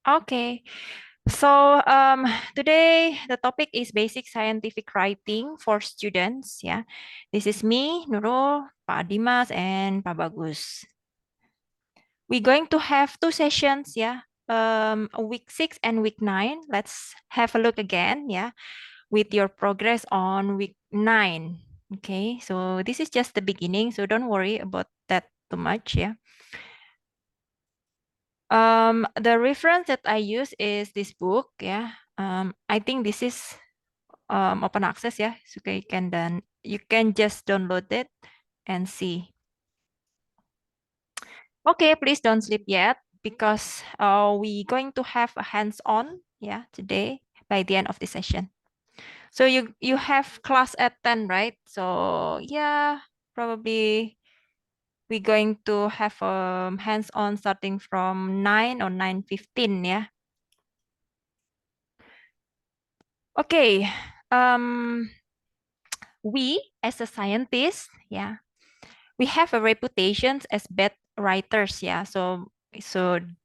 Okay, so today the topic is basic scientific writing for students. Yeah, this is me, Nurul, Pak Dimas, and Pak Bagus. We're going to have two sessions. Yeah, week 6 and week 9. Let's have a look again. Yeah, with your progress on week 9. Okay, so this is just the beginning, so don't worry about that too much. Yeah. The reference that I use is this book, yeah. I think this is open access, yeah. So you can just download it and see. Okay, please don't sleep yet because we going to have a hands-on, yeah, today by the end of the session. So you have class at 10, right? So yeah, probably we're going to have hands-on starting from 9 or 9:15, yeah. Okay, um, we as a scientist, yeah, we have a reputation as bad writers, yeah. So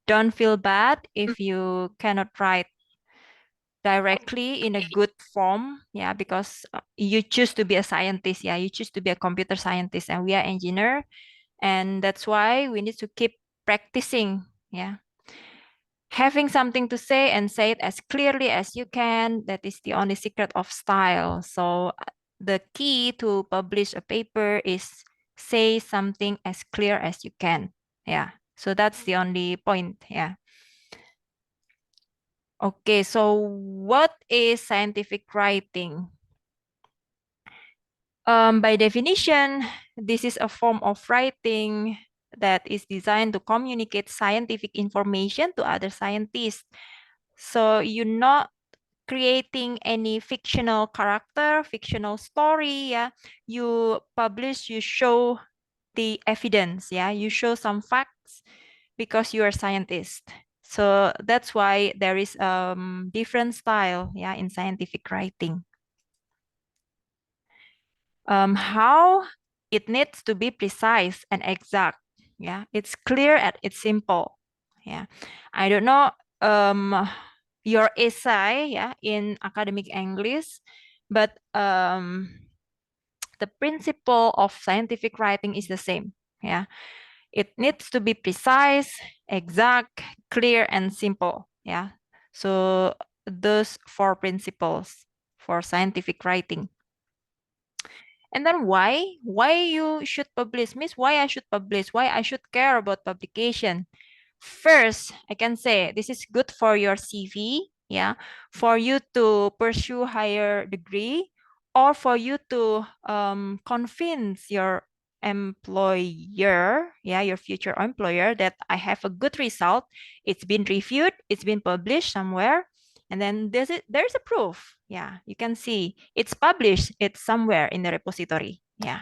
don't feel bad if you cannot write directly in a good form, yeah, because you choose to be a scientist, yeah, you choose to be a computer scientist, and we are engineer, and that's why we need to keep practicing, yeah. Having something to say and say it as clearly as you can, that is the only secret of style. So the key to publish a paper is say something as clear as you can. Yeah. So that's the only point. Yeah. Okay. So what is scientific writing? By definition, this is a form of writing that is designed to communicate scientific information to other scientists. So you're not creating any fictional character, fictional story, yeah. You publish, you show the evidence, yeah. You show some facts because you are a scientist. So that's why there is different style, yeah, in scientific writing. How it needs to be precise and exact, yeah. It's clear and it's simple, yeah. I don't know your essay, yeah, in academic English, but the principle of scientific writing is the same, yeah. It needs to be precise, exact, clear, and simple, yeah. So those four principles for scientific writing. And then why you should publish, means why I should publish, why I should care about publication. First, I can say this is good for your CV, yeah, for you to pursue higher degree, or for you to convince your employer, yeah, your future employer, that I have a good result. It's been reviewed, it's been published somewhere, and then there's a proof. Yeah, you can see it's published, it's somewhere in the repository. Yeah.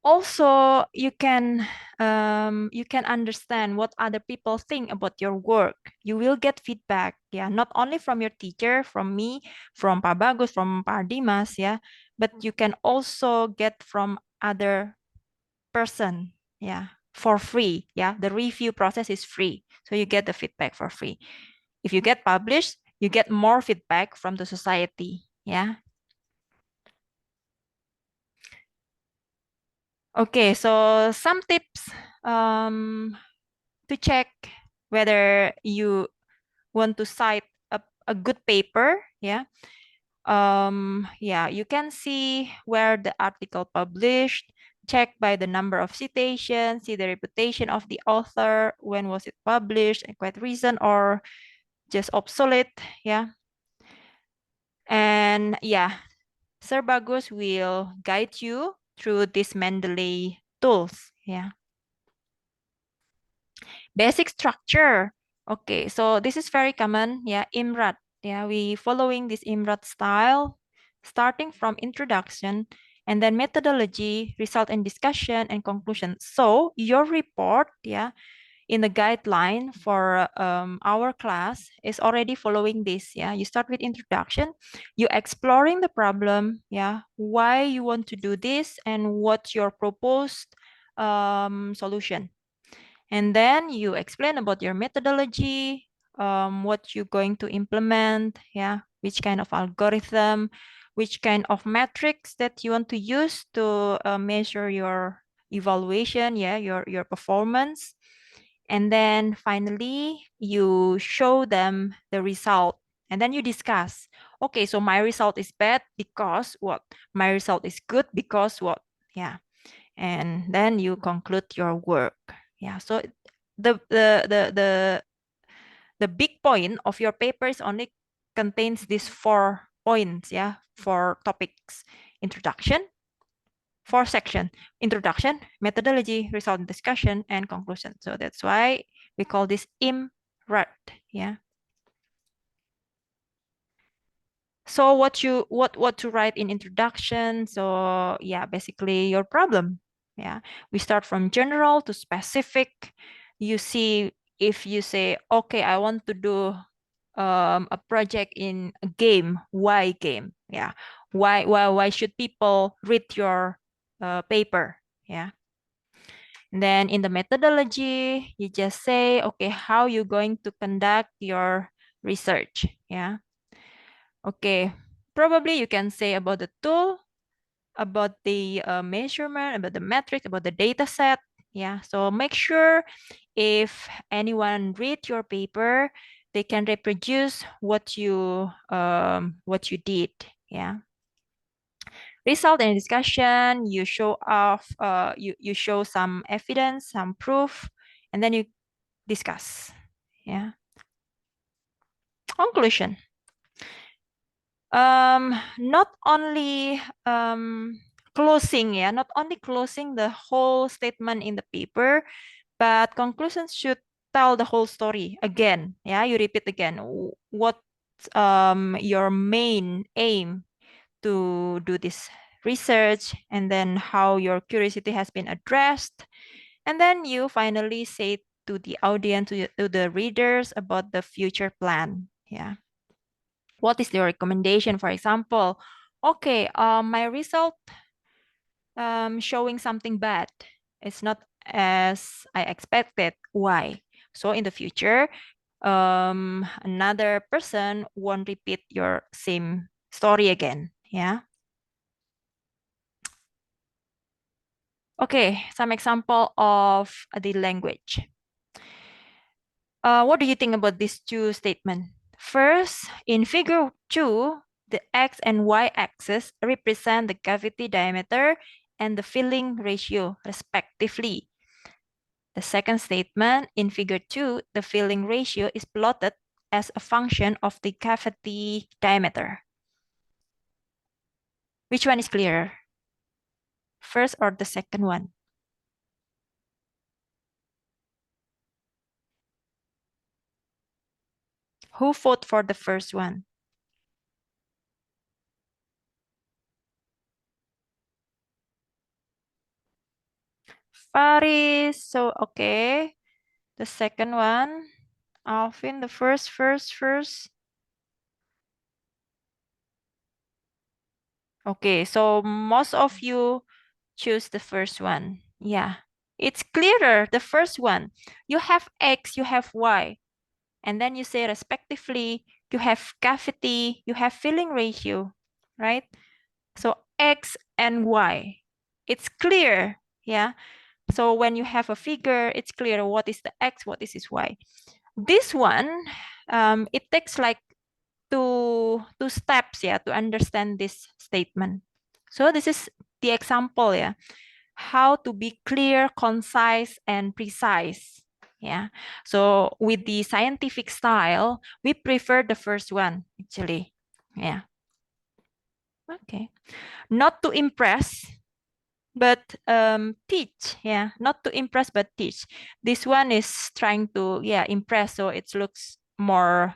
Also, you can understand what other people think about your work. You will get feedback, yeah, not only from your teacher, from me, from Pak Bagus, from Pak Dimas, yeah, but you can also get from other person, yeah, for free. Yeah, the review process is free, so you get the feedback for free. If you get published, you get more feedback from the society. Yeah. Okay, so some tips to check whether you want to cite a good paper. Yeah. Yeah, you can see where the article published, check by the number of citations, see the reputation of the author, when was it published, and quite recent or just obsolete. Yeah. And yeah, Sir Bagus will guide you through these Mendeley tools. Yeah. Basic structure. Okay, so this is very common. Yeah, IMRAT. Yeah, we following this IMRAT style, starting from introduction and then methodology, result and discussion and conclusion. So your report, yeah, in the guideline for our class is already following this. Yeah, you start with introduction, you exploring the problem, yeah, why you want to do this and what's your proposed solution. And then you explain about your methodology, what you're going to implement, yeah, which kind of algorithm, which kind of metrics that you want to use to measure your evaluation, yeah, your performance. And then finally, you show them the result. And then you discuss, okay, so my result is bad because what? My result is good because what? Yeah. And then you conclude your work. Yeah. So the big point of your paper is only contains these 4 points, yeah, 4 topics: introduction, 4 section: introduction, methodology, result discussion, and conclusion. So that's why we call this IMRAD. Yeah. So what to write in introduction? So yeah, basically your problem. Yeah. We start from general to specific. You see, if you say, okay, I want to do a project in a game. Why game? Yeah. Why should people read your paper? Yeah. And then in the methodology, you just say, okay, how you going to conduct your research? Yeah. Okay. Probably you can say about the tool, about the measurement, about the metric, about the data set. Yeah. So make sure if anyone read your paper, they can reproduce what you did. Yeah. Result and discussion, you show off, you show some evidence, some proof, and then you discuss. Yeah. Conclusion. Not only closing, yeah, not only closing the whole statement in the paper, but conclusions should tell the whole story again. Yeah, you repeat again. What your main aim to do this research, and then how your curiosity has been addressed, and then you finally say to the audience, to the readers about the future plan. Yeah. What is your recommendation? For example, okay, my result showing something bad. It's not as I expected. Why? So in the future, another person won't repeat your same story again. Yeah. Okay, some example of the language. What do you think about these two statements? First, in figure 2, the x and y axis represent the cavity diameter and the filling ratio, respectively. The second statement, in figure 2, the filling ratio is plotted as a function of the cavity diameter. Which one is clearer? First or the second one? Who vote for the first one? Faris, so okay. The second one, Alvin, the first. Okay, so most of you choose the first one. Yeah, it's clearer, the first one. You have X, you have Y, and then you say respectively, you have cavity, you have filling ratio, right? So X and Y, it's clear, yeah? So when you have a figure, it's clear what is the X, what is its Y. This one, it takes like two steps, yeah, to understand this statement. So this is the example, yeah, how to be clear, concise, and precise. Yeah. So with the scientific style, we prefer the first one, actually. Yeah. Okay. Not to impress, but teach. Yeah. Not to impress, but teach. This one is trying to, yeah, impress. So it looks more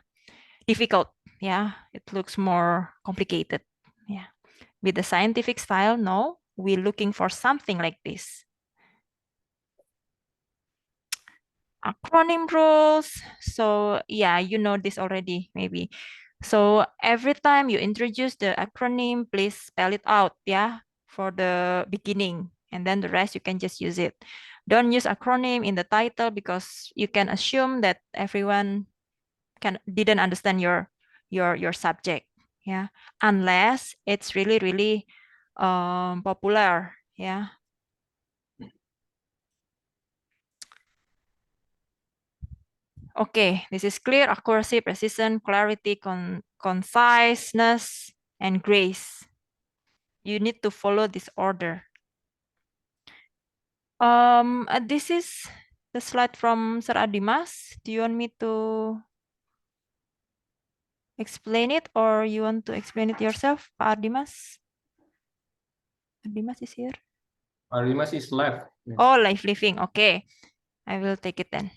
difficult. Yeah. It looks more complicated. Yeah. With the scientific style, no, we're looking for something like this. Acronym rules. So yeah, you know this already, maybe. So every time you introduce the acronym, please spell it out, yeah, for the beginning, and then the rest you can just use it. Don't use acronym in the title because you can assume that everyone didn't understand your subject. Yeah, unless it's really popular. Yeah. Okay, this is clear, accuracy, precision, clarity, conciseness, and grace. You need to follow this order. This is the slide from Sir Adimas. Do you want me to explain it, or you want to explain it yourself, Pak Ardimas? Ardimas is here. Ardimas is left. Yes. Oh, life living. Okay, I will take it then.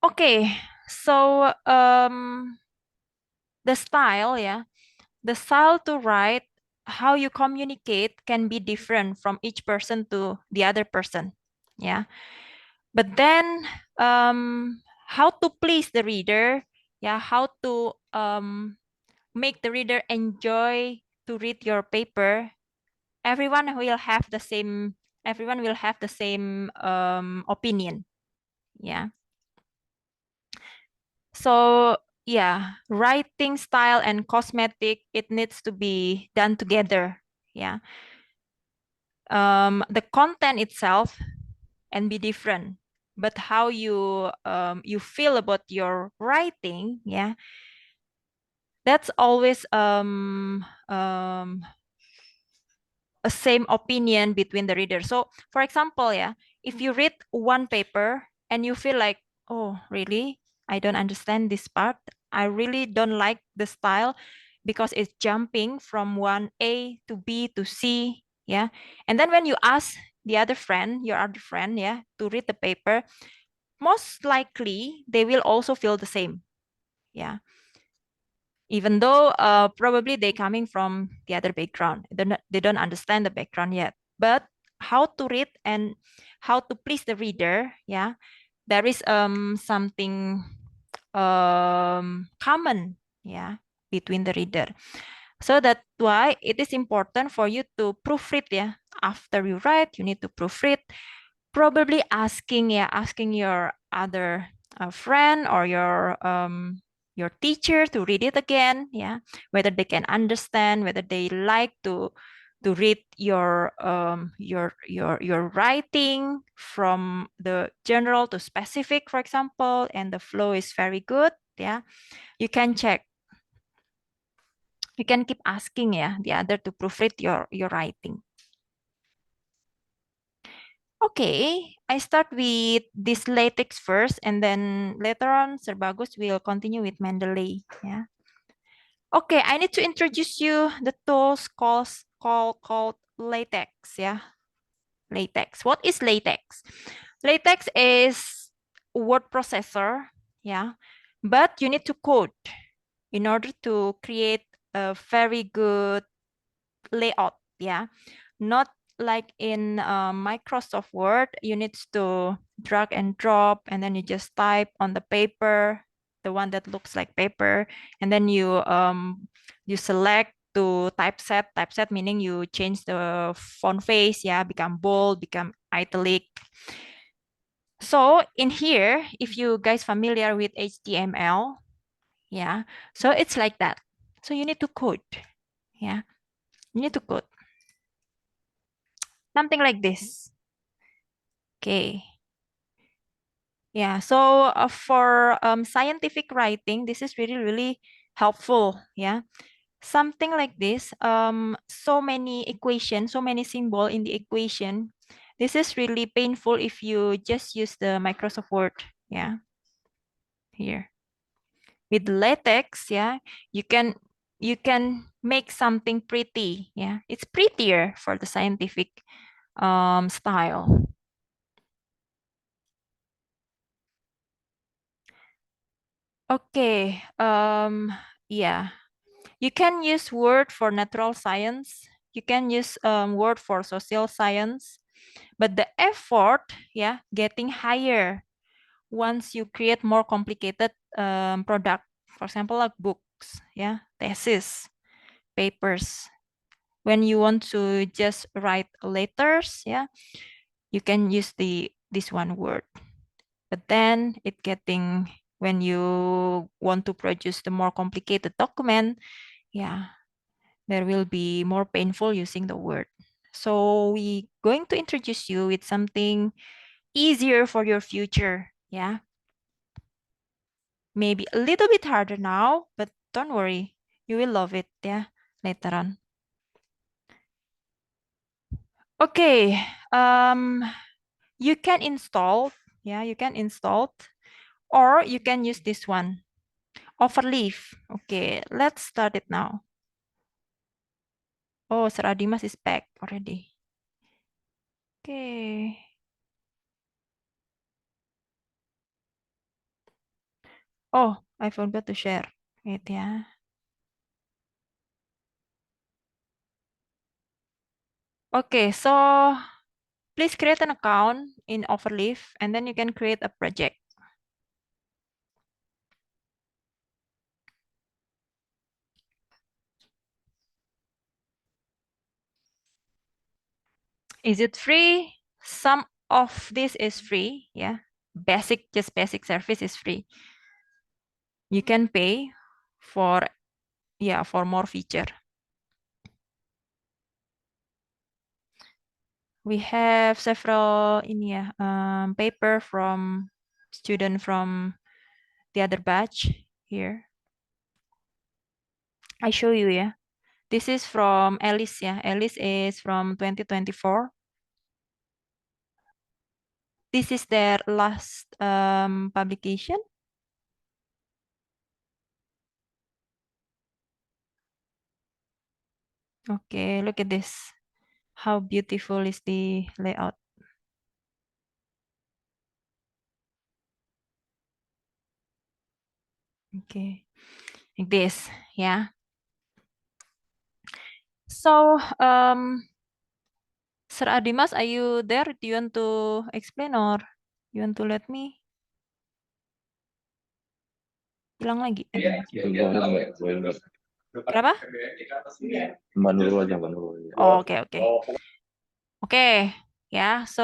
Okay, so the style, yeah, the style to write, how you communicate can be different from each person to the other person, yeah. But then how to please the reader, yeah, how to make the reader enjoy to read your paper. Everyone will have the same. Everyone will have the same opinion, yeah. So yeah, writing style and cosmetic, it needs to be done together. Yeah. The content itself and be different, but how you feel about your writing, yeah, that's always a same opinion between the reader. So for example, yeah, if you read one paper and you feel like, oh, really? I don't understand this part. I really don't like the style because it's jumping from one A to B to C. Yeah. And then when you ask the other friend, your other friend, yeah, to read the paper, most likely they will also feel the same. Yeah. Even though probably they coming from the other background, they don't understand the background yet. But how to read and how to please the reader, yeah, there is something common, yeah, between the reader. So that's why it is important for you to proofread, yeah. After you write, you need to proofread, probably asking, yeah, asking your other friend or your teacher to read it again, yeah, whether they can understand, whether they like to read your writing from the general to specific, for example, and the flow is very good, yeah. You can check. You can keep asking, yeah, the other to proofread your writing. Okay, I start with this latex first, and then later on, Sir Bagus will continue with Mendeley. Yeah. Okay, I need to introduce you the tools called latex. Yeah, latex. What is latex? Latex is word processor. Yeah, but you need to code in order to create a very good layout. Yeah, not like in Microsoft Word, you need to drag and drop, and then you just type on the paper, the one that looks like paper, and then you select to typeset. Typeset meaning you change the font face, yeah, become bold, become italic. So in here, if you guys familiar with HTML, yeah, so it's like that. So you need to code, yeah, you need to code something like this. Okay. Yeah, so for scientific writing, this is really helpful. Yeah, something like this. So many equations, so many symbol in the equation. This is really painful if you just use the Microsoft Word. Yeah, here with LaTeX. Yeah, you can you can make something pretty. Yeah, it's prettier for the scientific style. Okay. Yeah. You can use Word for natural science. You can use Word for social science, but the effort, yeah, getting higher once you create more complicated product. For example, like books, yeah, thesis, papers. When you want to just write letters, yeah, you can use this one word. But then when you want to produce the more complicated document, yeah, there will be more painful using the word. So we going to introduce you with something easier for your future. Yeah. Maybe a little bit harder now, but don't worry. You will love it, yeah, later on. Okay. You can install, yeah, you can install, or you can use this one, Overleaf. Okay, let's start it now. Oh, Seradimas is back already. Okay. Oh, I forgot to share. Wait, yeah. Okay, so please create an account in Overleaf and then you can create a project. Is it free? Some of this is free, yeah. Just basic service is free. You can pay for, yeah, for more feature. We have several in yeah, paper from student from the other batch here. I show you, yeah. This is from Alice, yeah. Alice is from 2024. This is their last publication. Okay, look at this. How beautiful is the layout. Okay, like this, yeah. So, Sir Adimas, are you there? Do you want to explain or you want to let me? Hilang lagi. Kenapa? Mbak Nurul aja, Mbak Nurul. Oh, oke, oke. Oke, ya. So,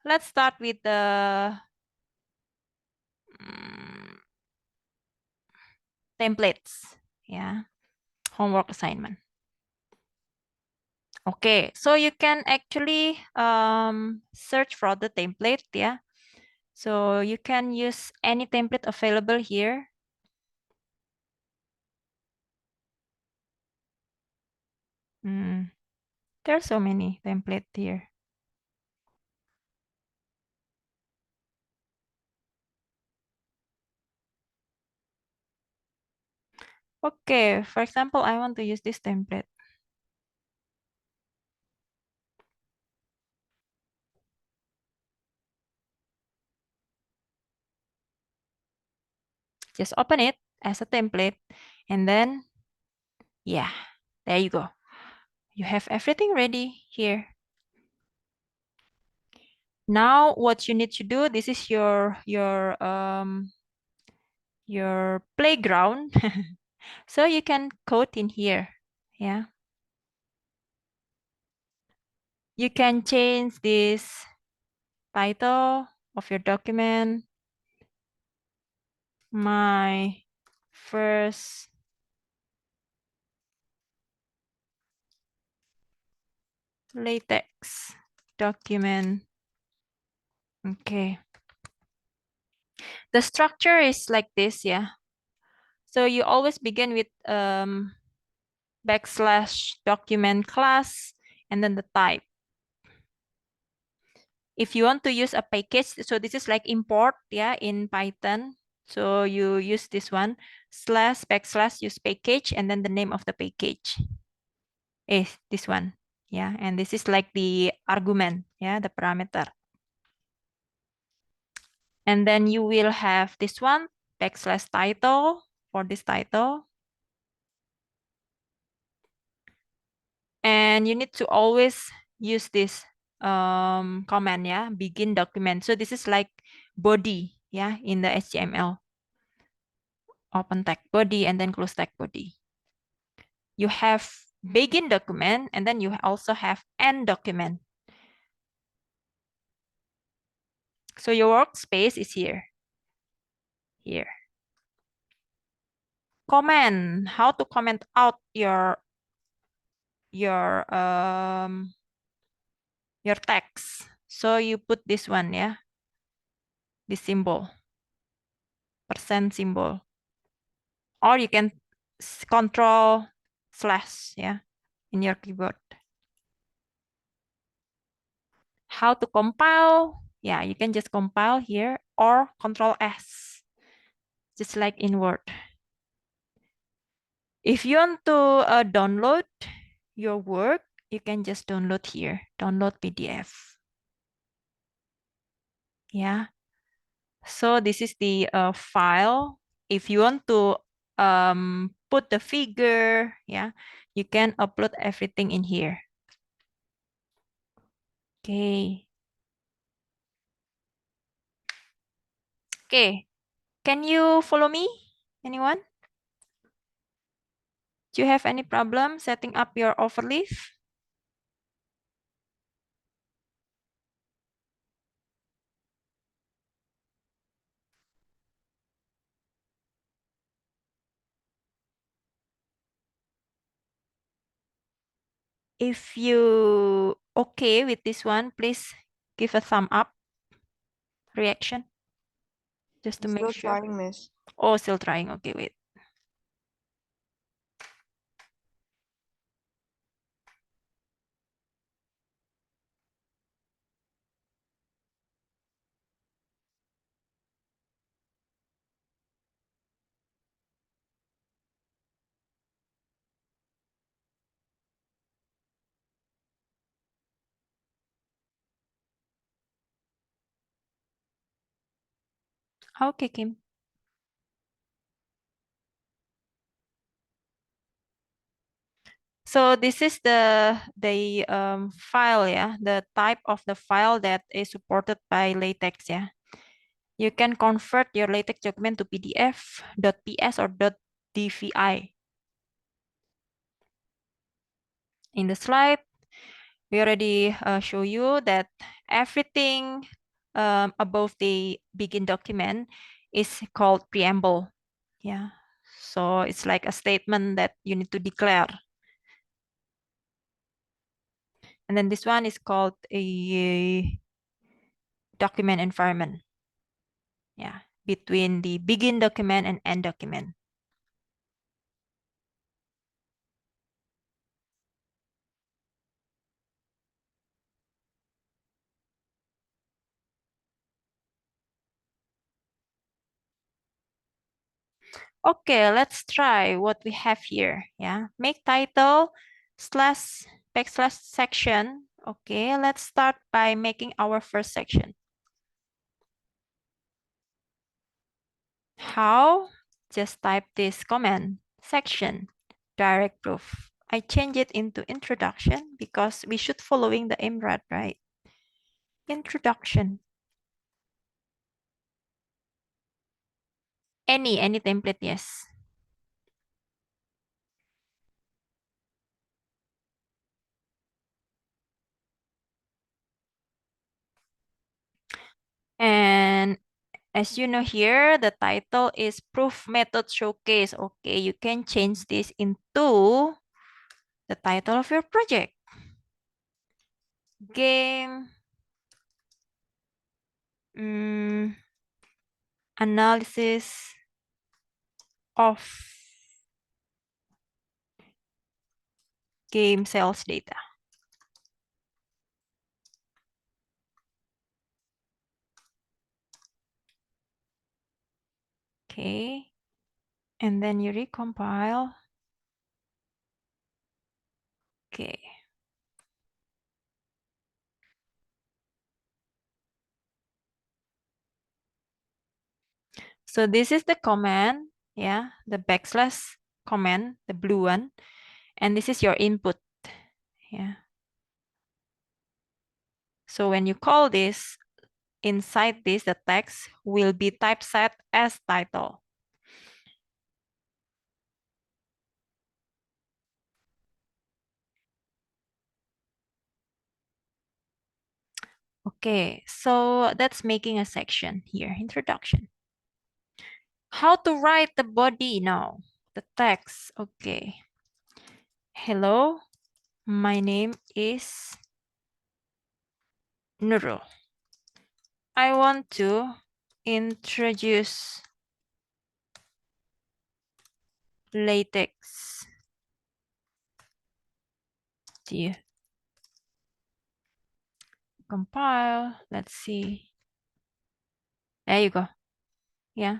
let's start with the templates, ya. Homework assignment. Okay, so you can actually search for the template, yeah. So you can use any template available here. There are so many templates here. Okay, for example, I want to use this template. Just open it as a template and then, yeah, there you go. You have everything ready here. Now what you need to do, this is your playground. So you can code in here. Yeah. You can change this title of your document. My first LaTeX document. Okay. The structure is like this, yeah. So you always begin with backslash document class and then the type. If you want to use a package, so this is like import, yeah, in Python. So you use this one, slash backslash use package and then the name of the package is this one, yeah. And this is like the argument, yeah, the parameter. And then you will have this one, backslash title for this title. And you need to always use this command, yeah, begin document. So this is like body, yeah, in the HTML. Open tag body and then close tag body. You have begin document, and then you also have end document. So your workspace is here. Here. Comment. How to comment out your text. So you put this one, yeah. This symbol. Percent symbol. Or you can control slash, yeah, in your keyboard. How to compile? Yeah, you can just compile here or control S, just like in Word. If you want to download your work, you can just download here, download PDF. Yeah. So this is the file. If you want to put the figure, yeah, you can upload everything in here. Okay. Okay. Can you follow me? Anyone? Do you have any problem setting up your overleaf? If you okay with this one, please give a thumb up reaction just to make Still sure. trying, Miss. Oh, still trying. Okay, wait. Okay, Kim. So this is the file, yeah, the type of the file that is supported by LaTeX, yeah. You can convert your LaTeX document to PDF, .ps, or .dvi. In the slide, we already show you that everything above the begin document is called preamble. Yeah. So it's like a statement that you need to declare. And then this one is called a document environment. Yeah, between the begin document and end document. Okay, let's try what we have here. Yeah, make title slash backslash section. Okay, let's start by making our first section. How? Just type this command, section, direct proof. I change it into introduction because we should following the IMRAD, right? Introduction. Any template, yes. And as you know here, the title is Proof Method Showcase. Okay, you can change this into the title of your project. Game analysis of game sales data. Okay, and then you recompile. Okay. So this is the command, yeah, the backslash command, the blue one, and this is your input, yeah. So when you call this, inside this, the text will be typeset as title. Okay, so that's making a section here, introduction. How to write the body now, the text. Okay. Hello, my name is Nurul. I want to introduce latex to you. Compile, let's see. There you go. Yeah.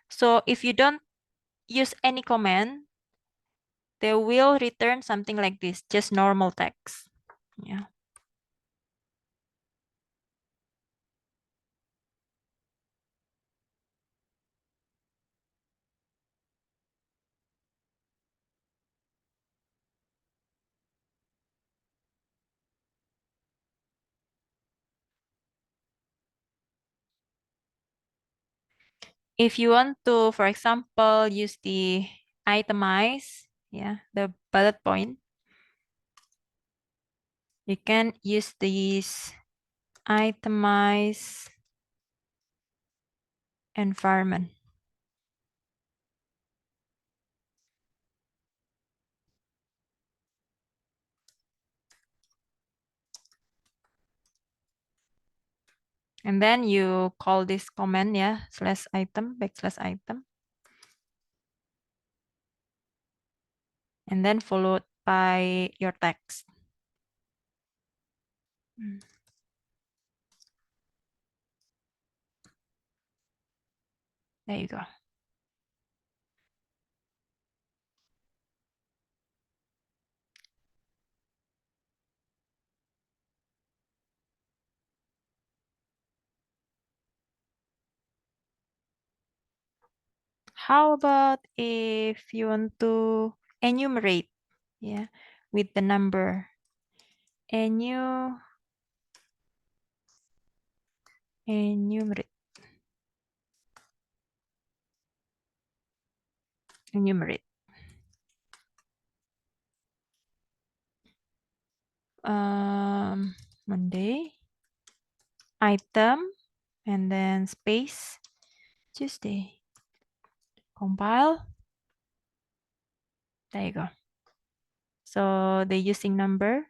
So if you don't use any command, they will return something like this, just normal text. Yeah. If you want to, for example, use the itemize, yeah, the bullet point, you can use these itemize environment. And then you call this command, yeah, slash item, backslash item. And then followed by your text. There you go. How about if you want to enumerate, yeah, with the number. Enumerate. Enumerate. Monday, item, and then space, Tuesday. Compile. There you go. So they're using numbered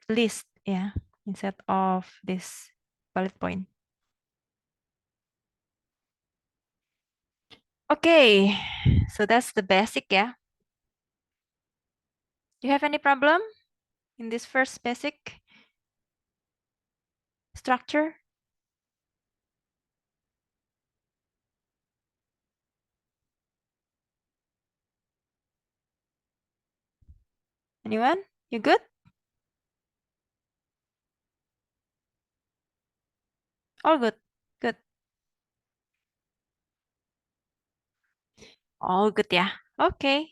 list, yeah, instead of this bullet point. Okay, so that's the basic, yeah. Do you have any problem in this first basic structure? Anyone? You good? All good. Good. All good, yeah. Okay.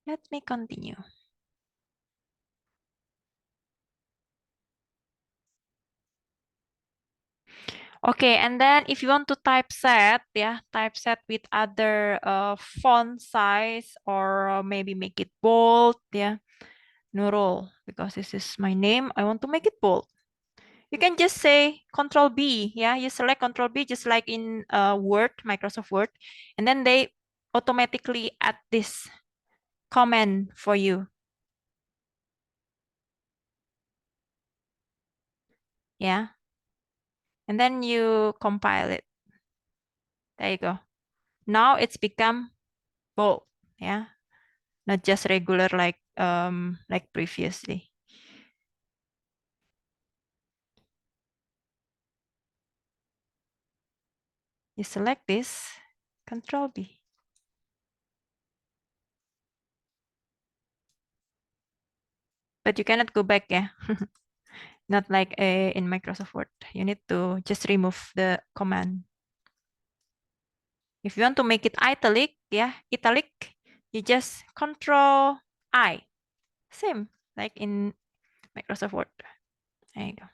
Let me continue. Okay, and then if you want to typeset, yeah, typeset with other font size or maybe make it bold, yeah, Nurul, because this is my name, I want to make it bold. You can just say Control B, yeah, you select Control B just like in Word, Microsoft Word, and then they automatically add this comment for you. Yeah, and then you compile it. There you go. Now it's become bold, yeah, not just regular like previously. You select this, Control B. But you cannot go back, yeah. Not like in Microsoft Word. You need to just remove the command. If you want to make it italic, yeah, italic, you just Control I. Same like in Microsoft Word. There you go.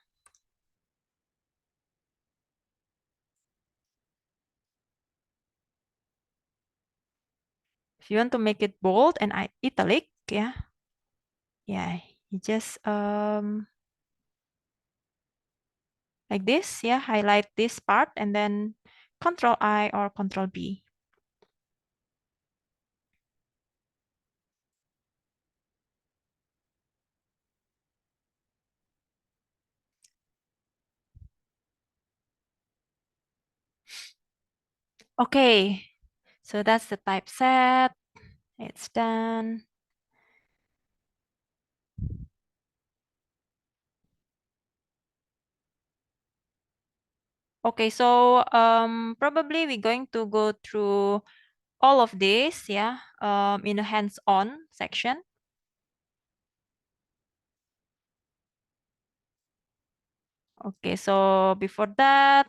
If you want to make it bold and italic, yeah, you just like this, yeah, highlight this part and then Control I or Control B. Okay, so that's the typeset. It's done. Okay, so probably we're going to go through all of this, yeah, in a hands-on section. Okay, so before that,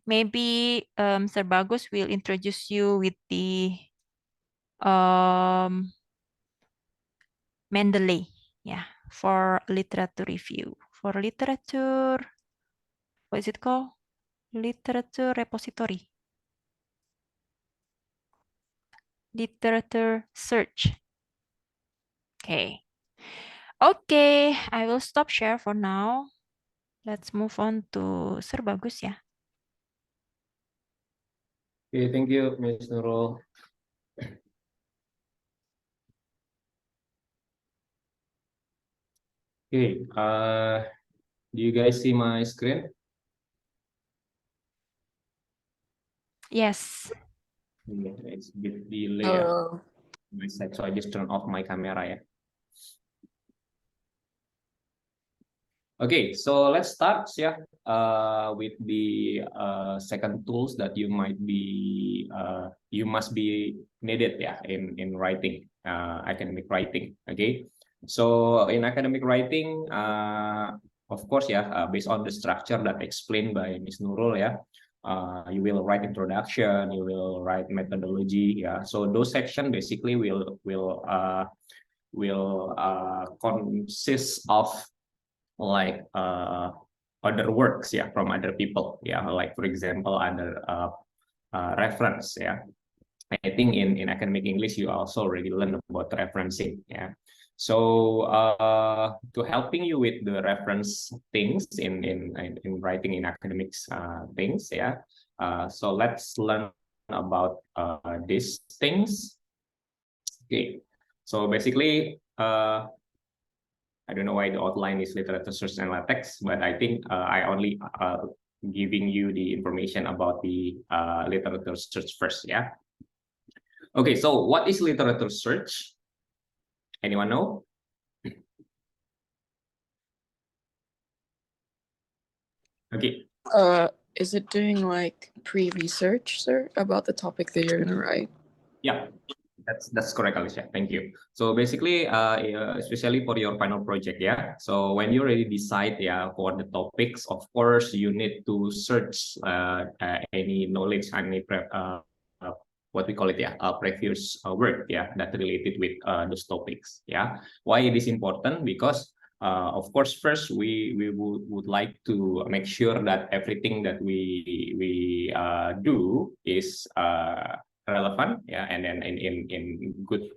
maybe Sir Bagus will introduce you with the Mendeley, yeah, for literature review. For literature, what is it called? Literature repository. Literature search. Okay. Okay, I will stop share for now. Let's move on to Sir Bagus, ya. Okay, thank you, Ms. Nurul. Okay, do you guys see my screen? Yes. Yeah, it's a bit delay ya. My side, so I just turn off my camera ya. Okay, so let's start with the second tools that you must be needed in writing, academic writing. Okay, so in academic writing, of course based on the structure that explained by Ms. Nurul you will write introduction, you will write methodology. So those section basically will consist of like other works from other people, like for example other reference. I think in academic English you also already learn about referencing. So to helping you with the reference things in writing in academics things. So let's learn about these things. Okay, so basically I don't know why the outline is literature search and LaTeX, but I think I only giving you the information about the literature search first. Okay, so what is literature search? Anyone know? Okay. Is it doing like pre-research, sir, about the topic that you're gonna write? Yeah, that's correct, Alicia. Thank you. So basically, especially for your final project, So when you already decide, for the topics, of course, you need to search any knowledge, any what we call it, previous work, that related with those topics. Why it is important? Because of course, first we would like to make sure that everything that we do is relevant, and then in good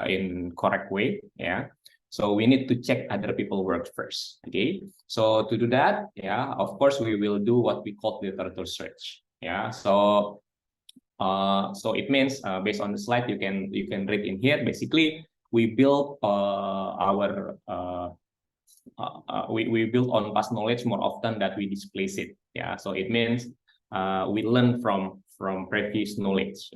in correct way. So we need to check other people work first. Okay, so to do that, of course we will do what we call literature search. So it means based on the slide you can read in here. Basically we build we build on past knowledge more often that we displace it. So it means we learn from previous knowledge.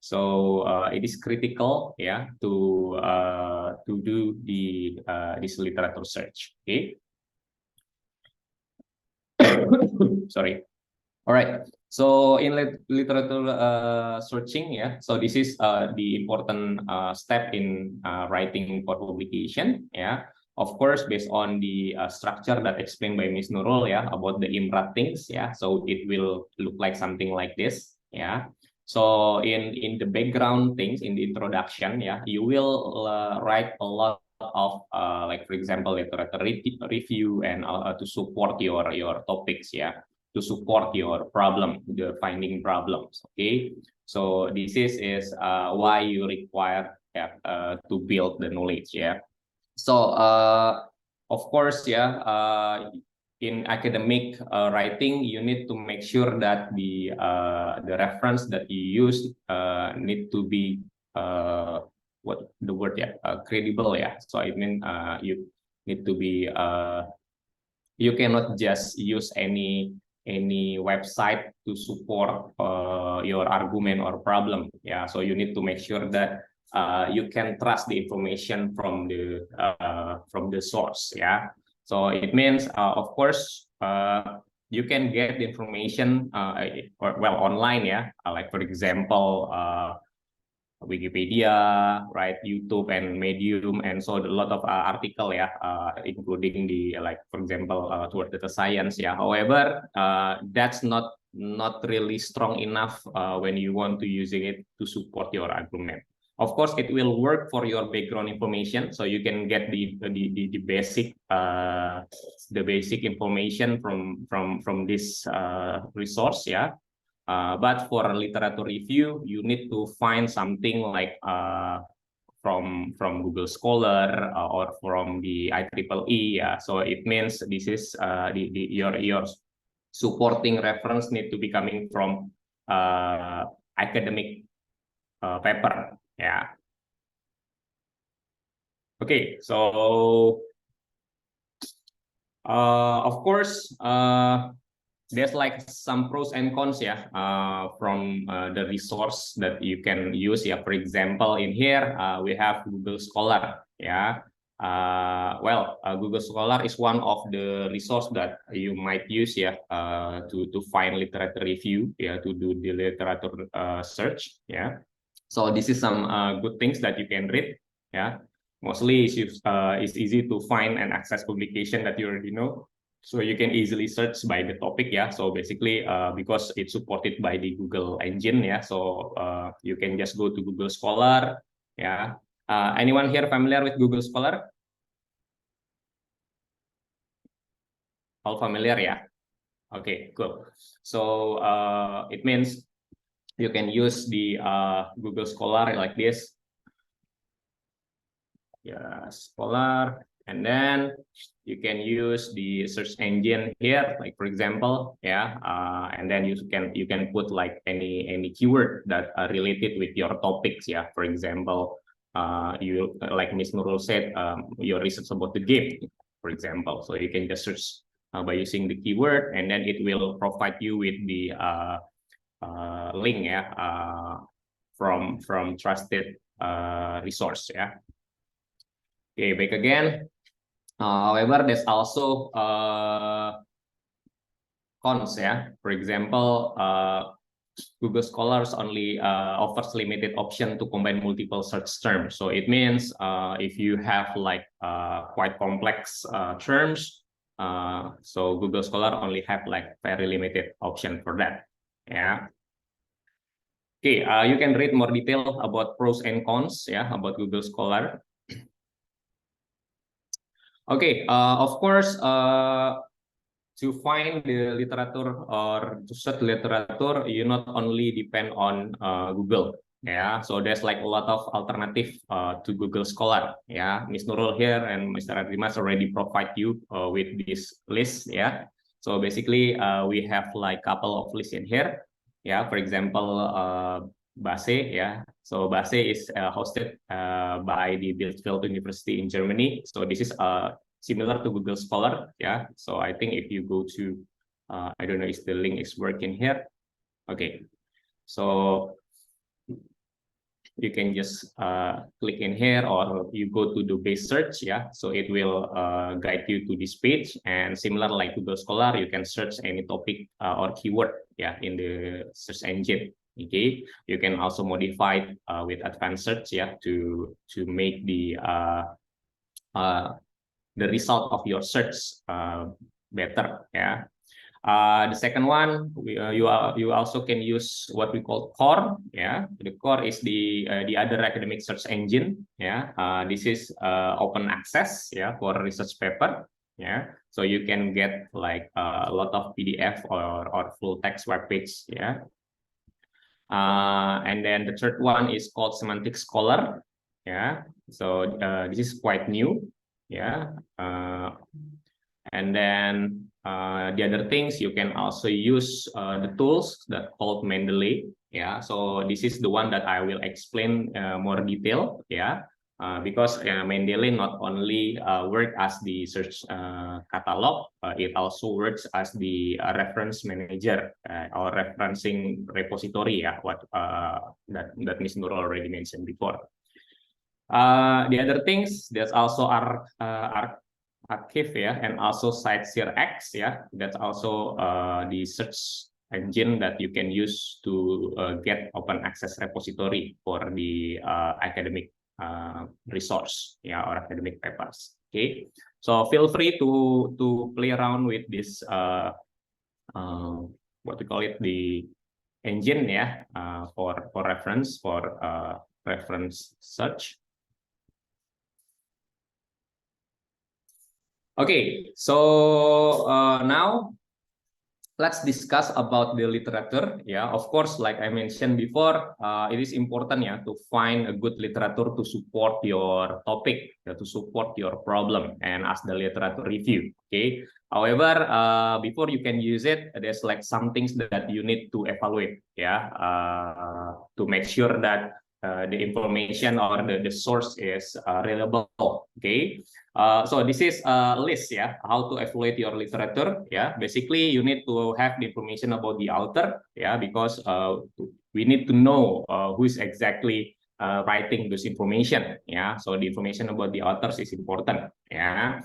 So it is critical to do this literature search. Okay. Sorry. All right. So in literature searching, so this is the important step in writing for publication. Of course, based on the structure that explained by Ms. Nurul about the IMRAT things. So it will look like something like this. So in the background things, in the introduction, you will write a lot of like for example literature review and to support your topics. To support your problem, the finding problems. Okay, so this is why you require to build the knowledge. So of course in academic writing, you need to make sure that the reference that you use need to be what the word credible, so I mean you need to be you cannot just use any website to support your argument or problem, so you need to make sure that you can trust the information from the source, so it means of course you can get the information online, like for example Wikipedia, right, YouTube and Medium, and so a lot of article, including the for example toward data science, However, that's not really strong enough when you want to using it to support your argument. Of course, it will work for your background information, so you can get the basic information from this resource, but for literature review, you need to find something like from Google Scholar or from the IEEE. So it means this is your supporting reference need to be coming from academic paper. Okay, so of course. There's like some pros and cons, from the resource that you can use, For example, in here we have Google Scholar, Google Scholar is one of the resource that you might use, to find literature review, to do the literature search, So this is some good things that you can read, Mostly it's easy to find and access publication that you already know. So you can easily search by the topic, So basically, because it's supported by the Google engine, So you can just go to Google Scholar, Anyone here familiar with Google Scholar? All familiar, Okay, cool. So it means you can use the Google Scholar like this, Scholar. And then you can use the search engine here, like for example, and then you can put like any keyword that are related with your topics, For example, you like Miss Nurul said, your research about the game, for example. So you can just search by using the keyword, and then it will provide you with the link, from trusted resource, Okay, back again. However, there's also cons, For example, Google Scholars only offers limited option to combine multiple search terms. So it means if you have like quite complex terms, so Google Scholar only have like very limited option for that, Okay, you can read more detail about pros and cons, about Google Scholar. Okay, of course, to find the literature or to search literature, you not only depend on Google, So there's like a lot of alternative to Google Scholar, Miss Nurul here and Mr. Adrimas already provide you with this list, So basically, we have like couple of lists in here, For example, BASE, So BASE is hosted by the Bielefeld University in Germany. So this is similar to Google Scholar, So I think if you go to, I don't know if the link is working here. Okay, so you can just click in here, or you go to the base search, So it will guide you to this page, and similar like Google Scholar, you can search any topic or keyword, in the search engine. Okay, you can also modify with advanced search, to make the result of your search better, The second one, you also can use what we call Core, The Core is the other academic search engine, This is open access, for research paper, So you can get like a lot of PDF or full text web page, And then the third one is called Semantic Scholar, So this is quite new, and then The other things, you can also use the tools that called Mendeley. Yeah, so this is the one that I will explain more detail. Yeah, because Mendeley not only work as the search catalog, it also works as the reference manager or referencing repository. Yeah, what that Ms. Nur already mentioned before. The other things, there's also our Archive, yeah, and also CiteSeerX, yeah, that's also the search engine that you can use to get open access repository for the academic resource, yeah, or academic papers. Okay, so feel free to play around with this what we call it, the engine, yeah, for reference, for reference search. Okay, so now let's discuss about the literature. Yeah, of course, like I mentioned before, it is important, yeah, to find a good literature to support your topic, to support your problem, and as the literature review. Okay. However, before you can use it, there's like some things that you need to evaluate, yeah, to make sure that the information or the source is reliable. Okay. So this is a list, yeah, how to evaluate your literature. Yeah, basically you need to have the information about the author, yeah, because we need to know who is exactly writing this information. Yeah, so the information about the authors is important. Yeah,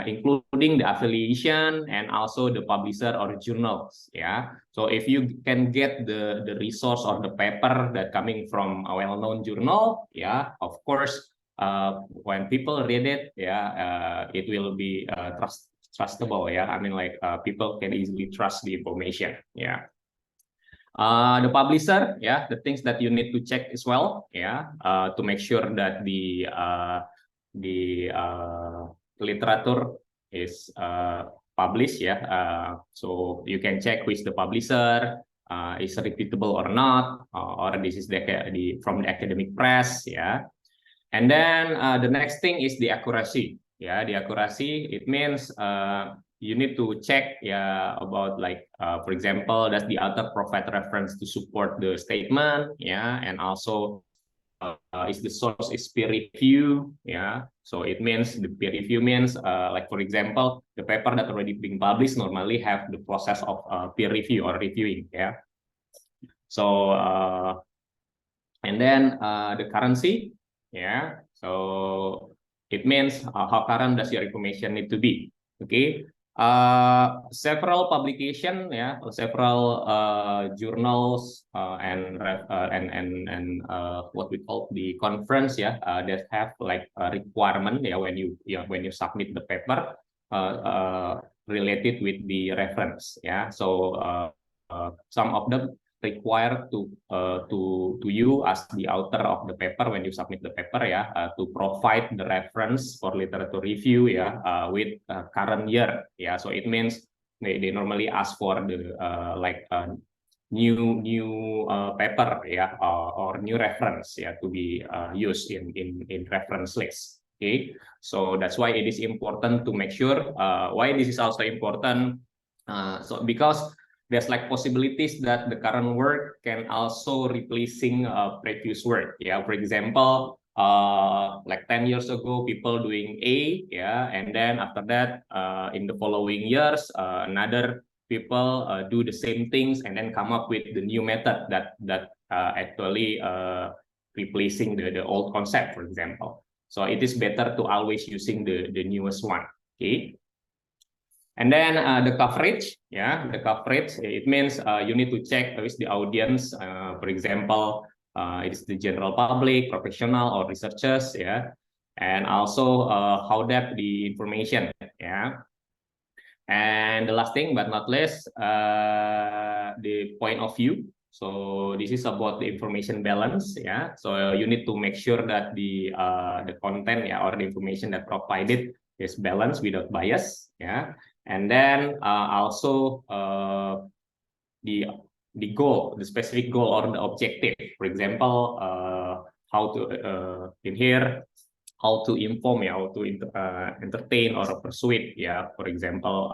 including the affiliation and also the publisher or journals. Yeah, so if you can get the resource or the paper that coming from a well-known journal, yeah, of course. When people read it, yeah, it will be trustable. Yeah, I mean, like people can easily trust the information. Yeah. The publisher, yeah, the things that you need to check as well, yeah, to make sure that the literature is published, yeah. So you can check with the publisher, is reputable or not, or this is from the academic press, yeah. And then the next thing is the accuracy. Yeah, the accuracy, it means you need to check, yeah, about like, for example, does the author provide reference to support the statement? Yeah, and also is the source is peer review? Yeah, so it means the peer review means like, for example, the paper that already being published normally have the process of peer review or reviewing. Yeah, so and then the currency. Yeah, so it means how current does your information need to be? Okay, several publication, yeah, several journals and what we call the conference, yeah, that have like a requirement, yeah, when you submit the paper related with the reference, yeah. So some of them required to you as the author of the paper when you submit the paper, yeah, to provide the reference for literature review, yeah, with current year, yeah. So it means they normally ask for the like new paper, yeah, or new reference, yeah, to be used in reference list. Okay, so that's why it is important to make sure. Why this is also important? So because there's like possibilities that the current work can also replacing previous work. Yeah, for example, like 10 years ago, people doing A, yeah, and then after that, in the following years, another people do the same things and then come up with the new method that actually replacing the old concept, for example. So it is better to always using the newest one. Okay. And then the coverage, yeah, the coverage, it means you need to check with the audience. For example, it's the general public, professional, or researchers, yeah, and also how depth the information, yeah. And the last thing, but not least, the point of view. So this is about the information balance, yeah. So you need to make sure that the content, yeah, or the information that provided is balanced without bias, yeah. And then also the goal, the specific goal or the objective. For example, how to in here, how to inform, yeah, how to entertain or persuade, yeah. For example,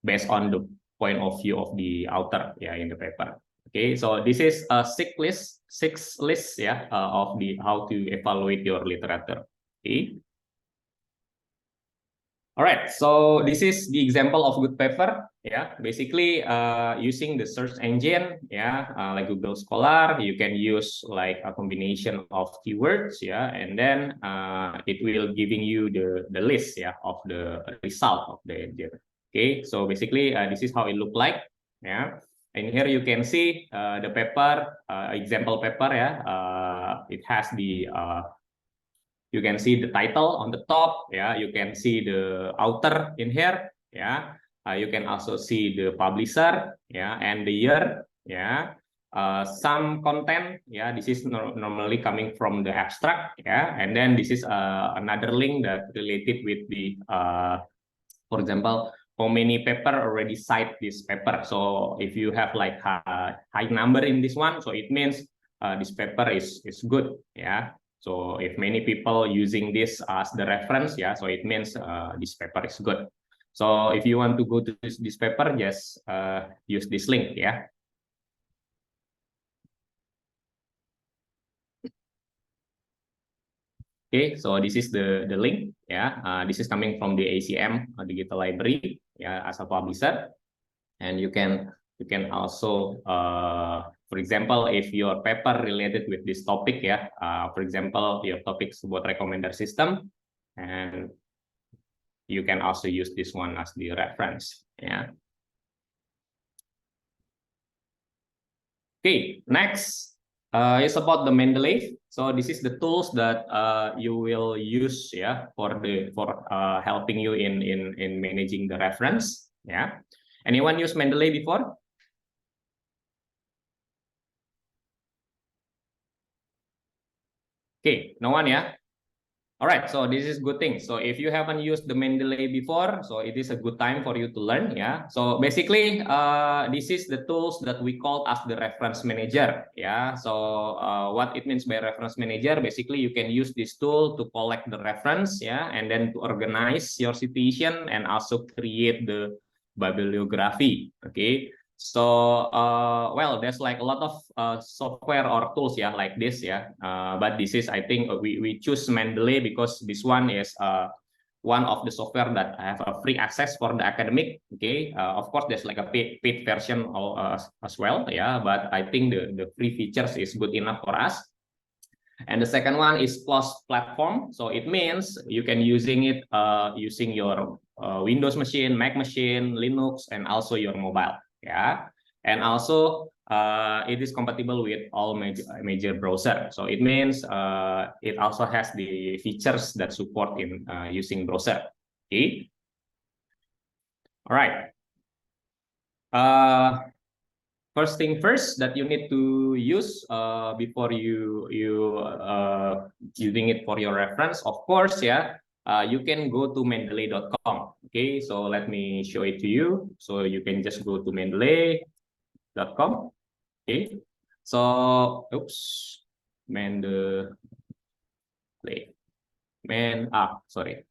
based on the point of view of the author, in the paper. Okay, so this is a six list, of the how to evaluate your literature. Okay. All right, so this is the example of good paper. Basically using the search engine, like Google Scholar, you can use like a combination of keywords, and then it will giving you the list, of the result of the engine. Okay, so basically this is how it look like, and here you can see the paper, example paper, it has the you can see the title on the top, you can see the author in here, you can also see the publisher, and the year, some content, this is normally coming from the abstract, and then this is another link that related with the for example, how many paper already cite this paper. So if you have like a high number in this one, so it means this paper is good, So if many people using this as the reference, so it means this paper is good. So if you want to go to this paper, just use this link, Okay, so this is the link, this is coming from the ACM Digital Library, as a publisher, and you can also for example, if your paper related with this topic, for example, your topic is about recommender system, and you can also use this one as the reference, Okay, next is about the Mendeley. So this is the tools that you will use, for helping you in managing the reference, Anyone use Mendeley before? Okay, no one, All right, so this is good thing. So if you haven't used the Mendeley before, so it is a good time for you to learn, So basically, this is the tools that we call as the reference manager, So what it means by reference manager, basically you can use this tool to collect the reference, and then to organize your citation and also create the bibliography, okay? So, well, there's like a lot of software or tools, like this, but this is, I think, we choose Mendeley because this one is one of the software that have a free access for the academic. Okay, of course, there's like a paid version as well, but I think the free features is good enough for us. And the second one is PLOS platform. So it means you can using it using your Windows machine, Mac machine, Linux, and also your mobile. And also it is compatible with all major browser. So it means it also has the features that support in using browser. Okay. All right. First thing first that you need to use before you using it for your reference, of course, you can go to mendeley.com. Okay, so let me show it to you. So you can just go to mendeley.com. Okay, so oops, Mendeley, Mendeley.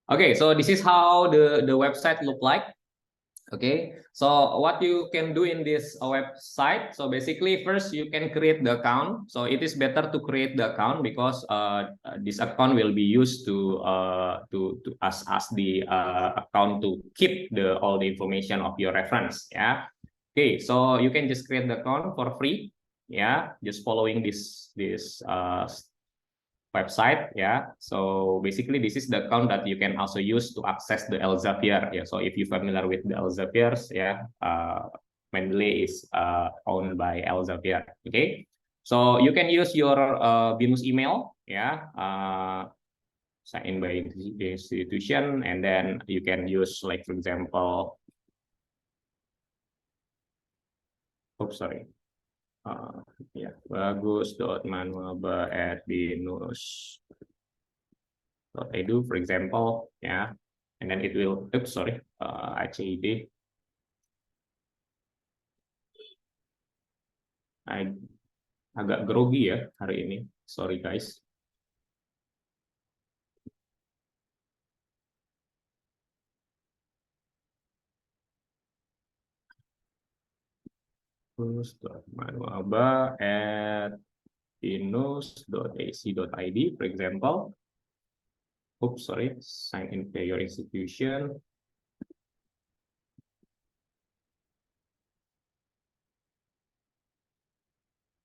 Okay, so this is how the website look like. Okay, so what you can do in this website, so basically first you can create the account. So it is better to create the account because this account will be used to as the account to keep all the information of your reference. Okay, so you can just create the account for free. Just following this website, so basically this is the account that you can also use to access the Elsevier. So if you're familiar with the Elsevier, Mendeley is owned by Elsevier. Okay, so you can use your BINUS email, sign in by the institution, and then you can use, like, for example, bagus.manualba@binus.edu, for example, and then it will, actually agak grogi ya hari ini. Sorry guys. Manualba@inus.ac.id, for example. Oops, sorry, sign in to your institution.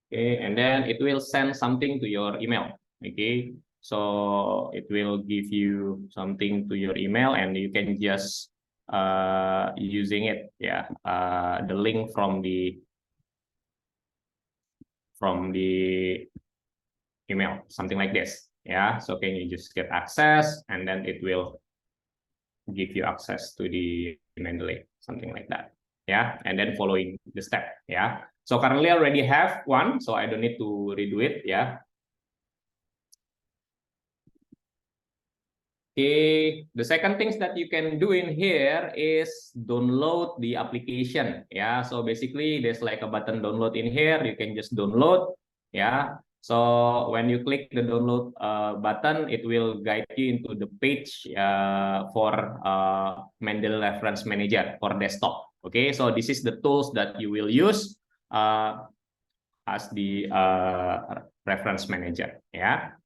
Okay, and then it will send something to your email. Okay, so it will give you something to your email, and you can just using it, yeah, the link from the email, something like this. Yeah, so can you just get access, and then it will give you access to the Mendeley, something like that. Yeah, and then following the step. Yeah, so currently I already have one, so I don't need to redo it. Yeah. Okay, the second things that you can do in here is download the application. Yeah, so basically there's like a button download in here. You can just download. Yeah, so when you click the download button, it will guide you into the page for Mendeley Reference Manager for desktop. Okay, so this is the tools that you will use as the reference manager. Yeah.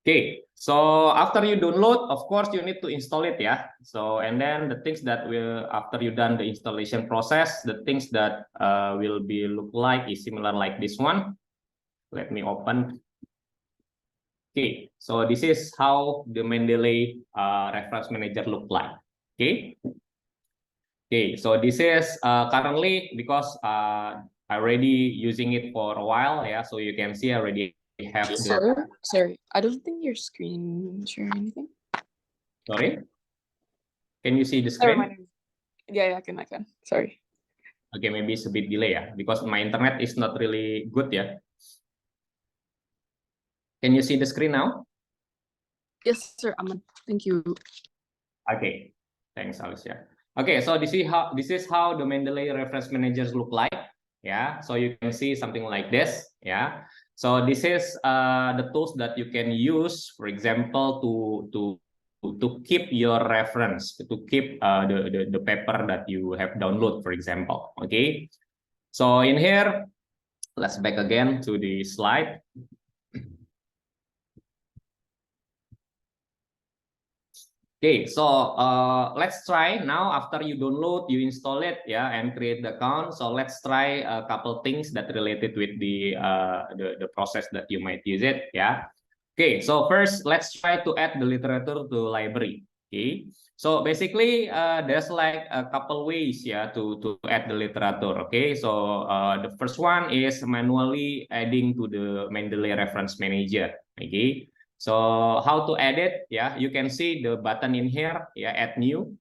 Okay, so after you download, of course, you need to install it, yeah. So, and then the things that will, after you done the installation process, the things that will be look like is similar like this one. Let me open. Okay, so this is how the Mendeley reference manager look like. Okay. Okay, so this is currently because I already using it for a while, yeah. So you can see I already have the, Sir, sorry, I don't think your screen share anything. sorry. Can you see the Never screen? mind. Yeah, I can. Sorry. Okay, maybe it's a bit delay ya, because my internet is not really good ya. Can you see the screen now? Yes, sir. Aman. Thank you. Okay, thanks Alicia. Okay, so this is how the Mendeley reference managers look like. Yeah, so you can see something like this. Yeah, so this is the tools that you can use, for example, to keep your reference, to keep the paper that you have download, for example. Okay, so in here, let's back again to the slide. Okay, so let's try now. After you download, you install it, yeah, and create the account. So let's try a couple things that related with the process that you might use it, yeah. Okay, so first let's try to add the literature to library. Okay, so basically there's like a couple ways, yeah, to add the literature. Okay, so the first one is manually adding to the Mendeley reference manager. Okay. So how to edit? Yeah, you can see the button in here. Yeah, add new.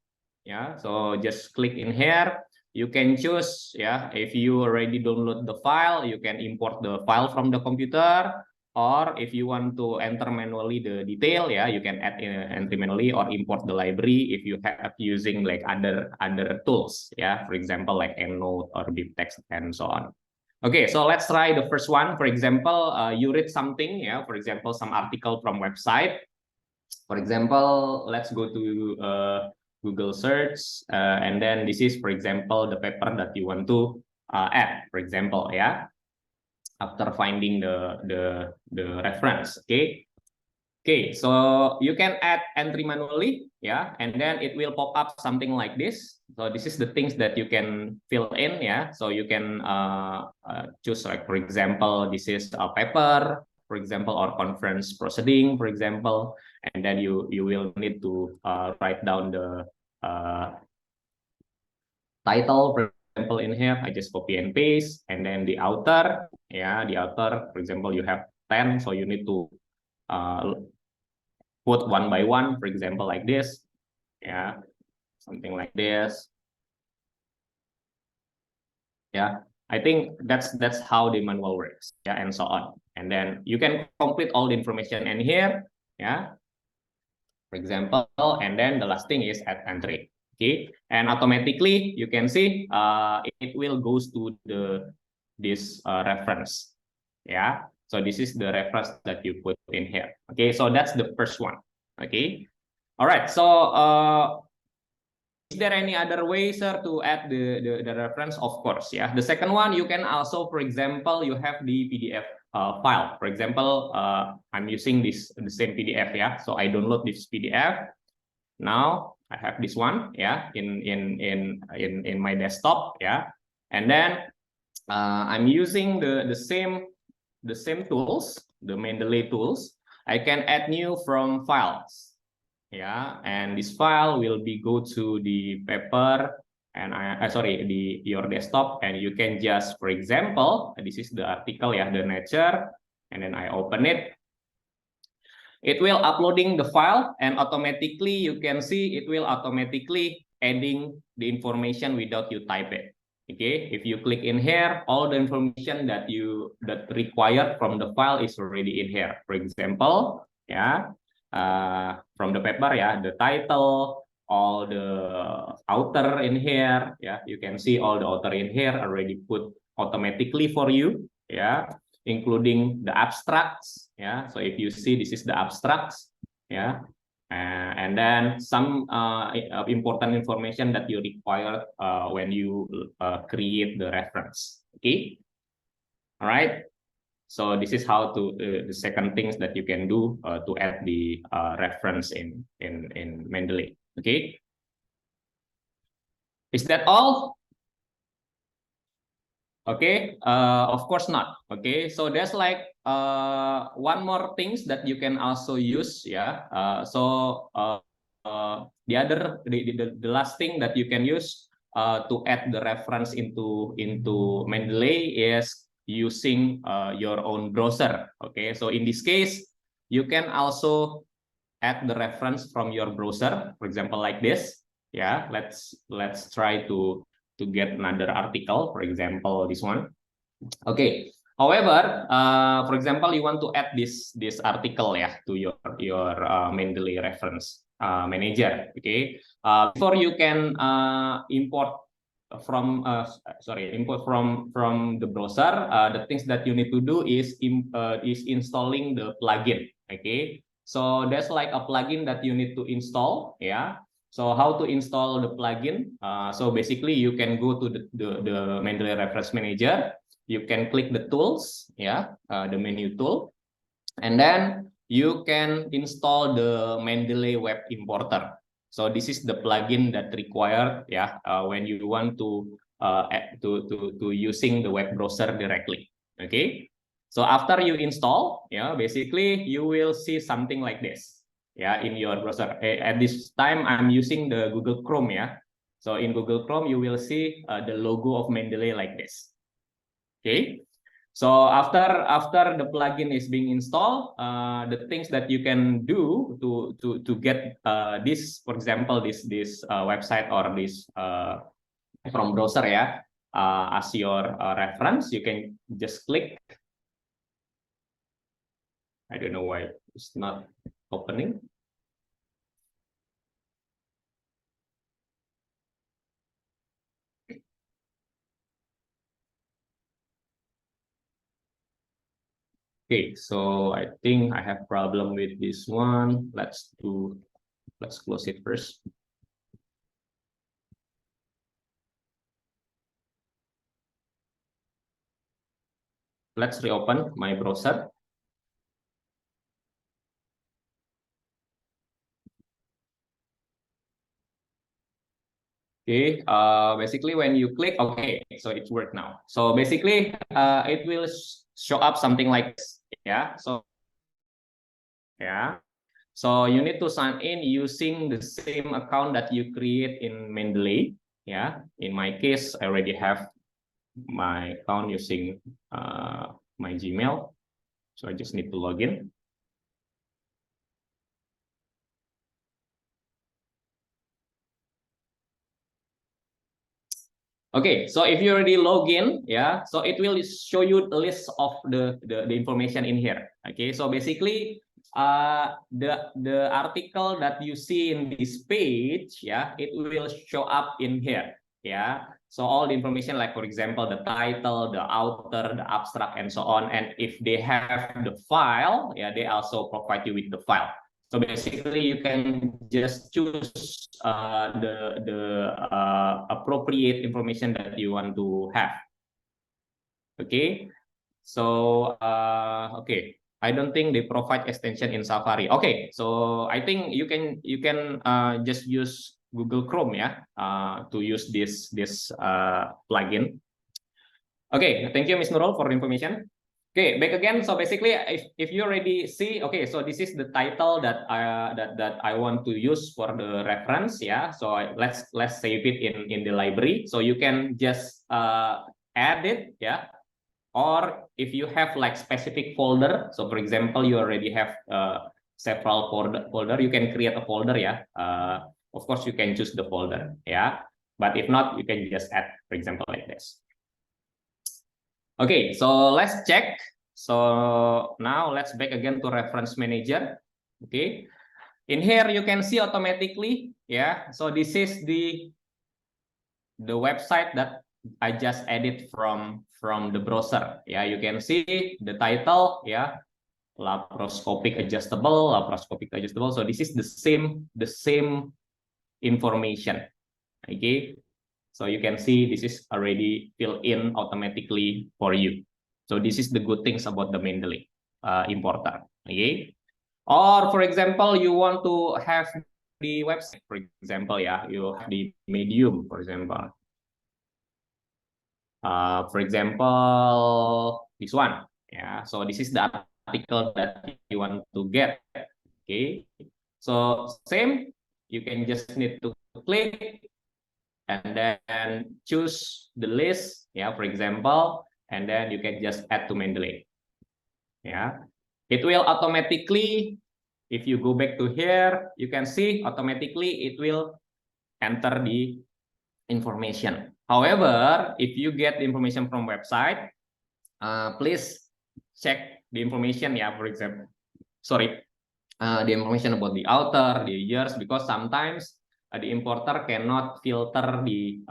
Yeah, so just click in here. You can choose. Yeah, if you already download the file, you can import the file from the computer. Or if you want to enter manually the detail, yeah, you can add entry manually or import the library if you have using like other tools. Yeah, for example like EndNote or BibTeX and so on. Okay, so let's try the first one. For example, you read something, yeah. For example, some article from website. For example, let's go to Google search, and then this is, for example, the paper that you want to add. For example, yeah. After finding the reference, okay. Okay, so you can add entry manually, yeah, and then it will pop up something like this. So this is the things that you can fill in, yeah. So you can choose, like, for example, this is a paper, for example, or conference proceeding, for example, and then you will need to write down the title, for example, in here. I just copy and paste, and then the author, yeah, the author, for example, you have 10, so you need to put one by one, for example, like this, yeah, something like this. Yeah, I think that's how the manual works, yeah, and so on. And then you can complete all the information in here, yeah, for example, and then the last thing is add entry. Okay, and automatically you can see it will goes to this reference. Yeah, so this is the reference that you put in here. Okay, so that's the first one. Okay, all right. So is there any other way, sir, to add the reference? Of course, yeah. The second one, you can also, for example, you have the PDF file. For example, I'm using the same PDF, yeah. So I download this PDF. Now I have this one, yeah, in my desktop, yeah, and then I'm using the same tools, the Mendeley tools. I can add new from files, yeah, and this file will be go to the paper and your desktop, and you can just, for example, this is the article, yeah, the Nature, and then I open it. It will uploading the file, and automatically you can see it will automatically adding the information without you type it. Okay, if you click in here, all the information that required from the file is already in here. For example, yeah, from the paper, yeah, the title, all the author in here, yeah, you can see all the author in here already put automatically for you, yeah, including the abstracts, yeah. So if you see, this is the abstracts, yeah, and then some important information that you require when you create the reference. Okay, all right. So this is how to the second things that you can do to add the reference in Mendeley. Okay, is that all? Okay, of course not. Okay, so there's like one more things that you can also use, yeah. The last thing that you can use to add the reference into Mendeley is using your own browser. Okay, so in this case, you can also add the reference from your browser, for example, like this. Yeah, let's try to get another article, for example, this one. Okay, however, for example, you want to add this article, yeah, to your Mendeley reference manager. Okay, before you can import from the browser, the things that you need to do is installing the plugin. Okay, so that's like a plugin that you need to install, yeah. So how to install the plugin? So basically, you can go to the Mendeley Reference Manager. You can click the tools, yeah, the menu tool, and then you can install the Mendeley Web Importer. So this is the plugin that required, yeah, when you want to using the web browser directly. Okay, so after you install, yeah, basically you will see something like this. Yeah, in your browser. At this time, I'm using the Google Chrome, yeah. So in Google Chrome, you will see the logo of Mendeley like this. Okay. So after the plugin is being installed, the things that you can do to get this, for example, this website or this from browser, yeah, as your reference, you can just click. I don't know why it's not opening. Okay, so I think I have problem with this one. Let's close it first. Let's reopen my browser. Okay, basically when you click, okay, so it's worked now. So basically, it will show up something like this, yeah. So yeah, so you need to sign in using the same account that you create in Mendeley, yeah. In my case, I already have my account using my Gmail, so I just need to log in. Okay, so if you already log in, yeah, so it will show you a list of the information in here. Okay, so basically the article that you see in this page, yeah, it will show up in here, yeah. So all the information, like for example, the title, the author, the abstract, and so on. And if they have the file, yeah, they also provide you with the file. So basically, you can just choose the appropriate information that you want to have. Okay, so okay, I don't think they provide extension in Safari. Okay, so I think you can just use Google Chrome, yeah, to use this plugin. Okay, thank you, Ms. Nurul, for the information. Okay, back again. So basically, if you already see, okay, so this is the title that I want to use for the reference, yeah. So let's save it in the library. So you can just add it, yeah. Or if you have like specific folder, so for example, you already have several folder, you can create a folder, yeah. Of course, you can choose the folder, yeah. But if not, you can just add, for example, like this. Okay, so let's check. So now let's back again to reference manager. Okay, in here you can see automatically, yeah. So this is the website that I just added from the browser. Yeah, you can see the title, yeah, laparoscopic adjustable. So this is the same information. Okay, so you can see this is already filled in automatically for you. So this is the good things about the Mendeley importer. Okay, or for example, you want to have the website, for example, yeah, you have the Medium, for example. For example, this one, yeah. So this is the article that you want to get. Okay, so same, you can just need to click and then choose the list, yeah, for example, and then you can just add to Mendeley. Yeah, it will automatically, if you go back to here, you can see automatically it will enter the information. However, if you get the information from website, please check the information, yeah, for example, the information about the author, the years, because sometimes the importer cannot filter the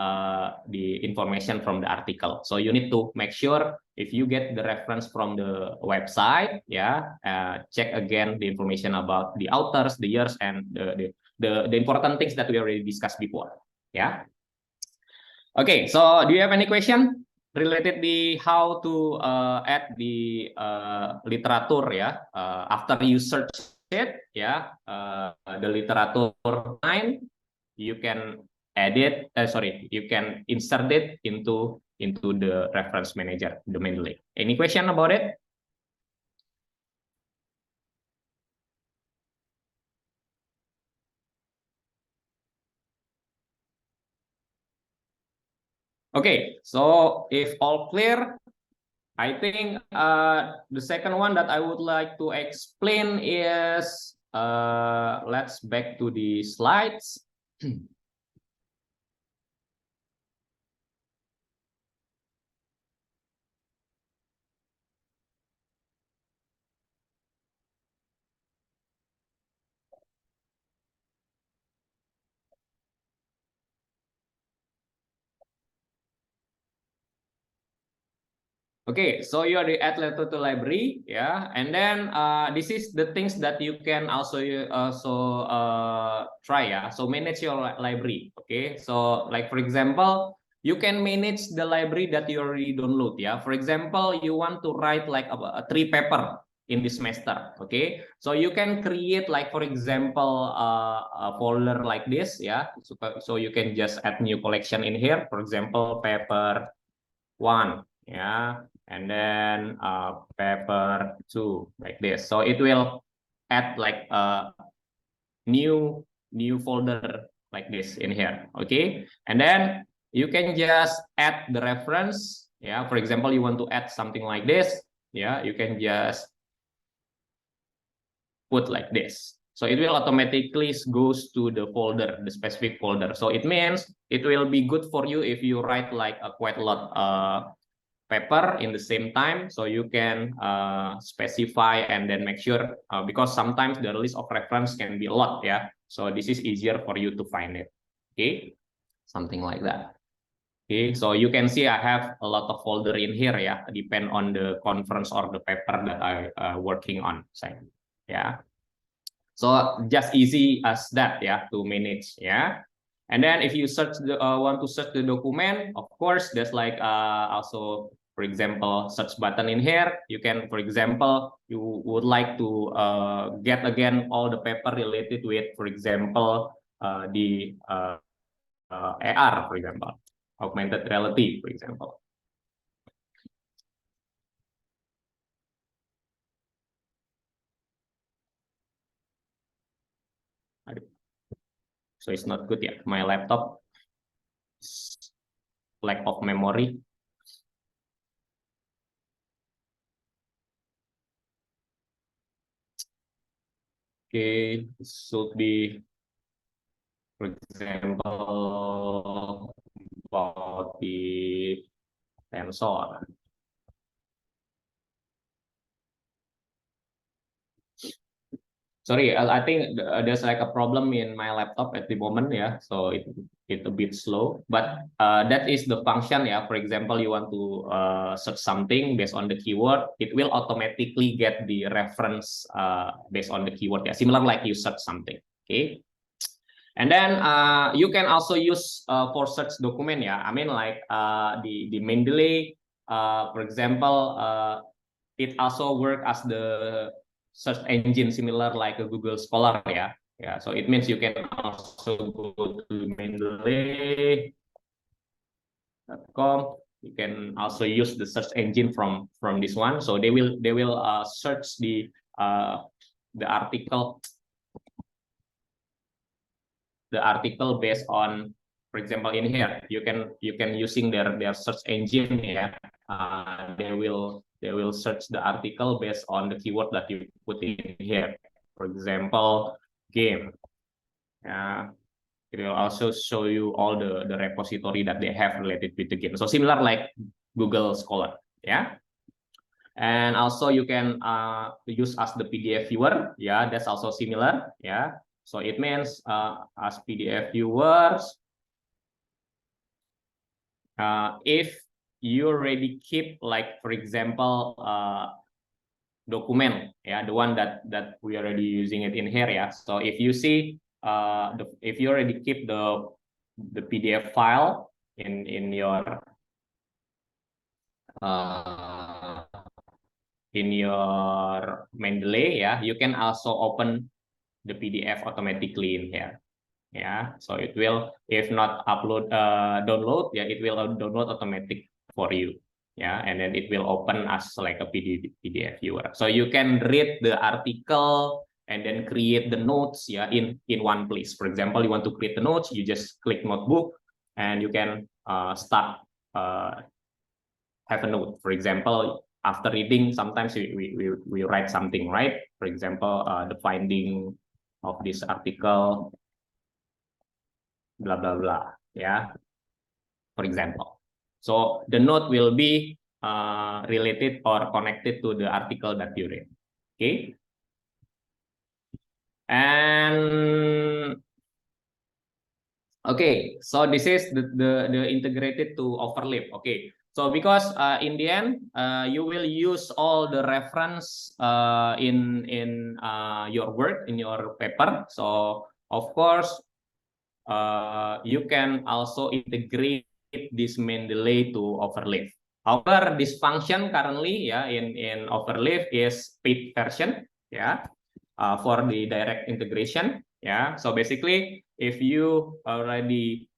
information from the article. So you need to make sure if you get the reference from the website, yeah, check again the information about the authors, the years, and the important things that we already discussed before. Yeah. Okay, so do you have any question related the how to add the literature, yeah, after you search it, yeah, the literature line, you can edit, you can insert it into the reference manager, the Mendeley. Any question about it? Okay, so if all clear, I think the second one that I would like to explain is, let's back to the slides. Okay, so you are at literature library, yeah, and then this is the things that you can also try, yeah. So manage your library. Okay, so like for example, you can manage the library that you already download, yeah. For example, you want to write like a 3 paper in this semester. Okay, so you can create like for example a folder like this, yeah. So you can just add new collection in here. For example, paper 1, yeah, and then paper 2 like this. So it will add like a new folder like this in here. Okay, and then you can just add the reference, yeah. For example, you want to add something like this, yeah, you can just put like this. So it will automatically goes to the folder, the specific folder. So it means it will be good for you if you write like a quite a lot paper in the same time, so you can specify and then make sure, because sometimes the list of reference can be a lot, yeah. So this is easier for you to find it. Okay, something like that. Okay, so you can see I have a lot of folder in here, yeah, depend on the conference or the paper that I working on, yeah. So just easy as that, yeah, to manage, yeah. And then if you search want to search the document, of course, there's like also, for example, search button in here. You can, for example, you would like to get again all the paper related with, for example, the AR, for example, augmented reality, for example. So it's not good, yeah. My laptop, lack of memory. Okay, this should be, for example, about the sensor. Sorry, I think there's like a problem in my laptop at the moment, yeah. So it's a bit slow, but that is the function, yeah. For example, you want to search something based on the keyword, it will automatically get the reference based on the keyword, yeah. Similar like you search something, okay. And then you can also use for search document, yeah. I mean, like the Mendeley, for example, it also work as the search engine similar like a Google Scholar, yeah. Yeah, so it means you can also go to Mendeley.com. You can also use the search engine from this one. So they will search the article based on, for example, in here you can using their search engine, yeah. They will search the article based on the keyword that you put in here. For example, game. It will also show you all the repository that they have related with the game. So similar like Google Scholar, yeah. And also you can use as the PDF viewer, yeah. That's also similar, yeah. So it means as PDF viewers, if you already keep, like, for example, document, yeah, the one that we already using it in here, yeah. So if you see if you already keep the PDF file in your Mendeley, yeah, you can also open the PDF automatically in here, yeah. So it will, if not download, yeah, it will download automatic for you, yeah. And then it will open as like a PDF viewer, so you can read the article and then create the notes, yeah, in one place. For example, you want to create the notes, you just click notebook and you can start have a note. For example, after reading, sometimes we write something, right? For example, the finding of this article, blah blah blah, yeah. For example, so the note will be related or connected to the article that you read, okay. And okay, so this is the integrated to overlap, okay. So because in the end you will use all the reference in your work, in your paper. So of course you can also integrate this Mendeley to overlap. However, this function currently, yeah, in overlap is paid version, yeah, for the direct integration, yeah. So basically, if you already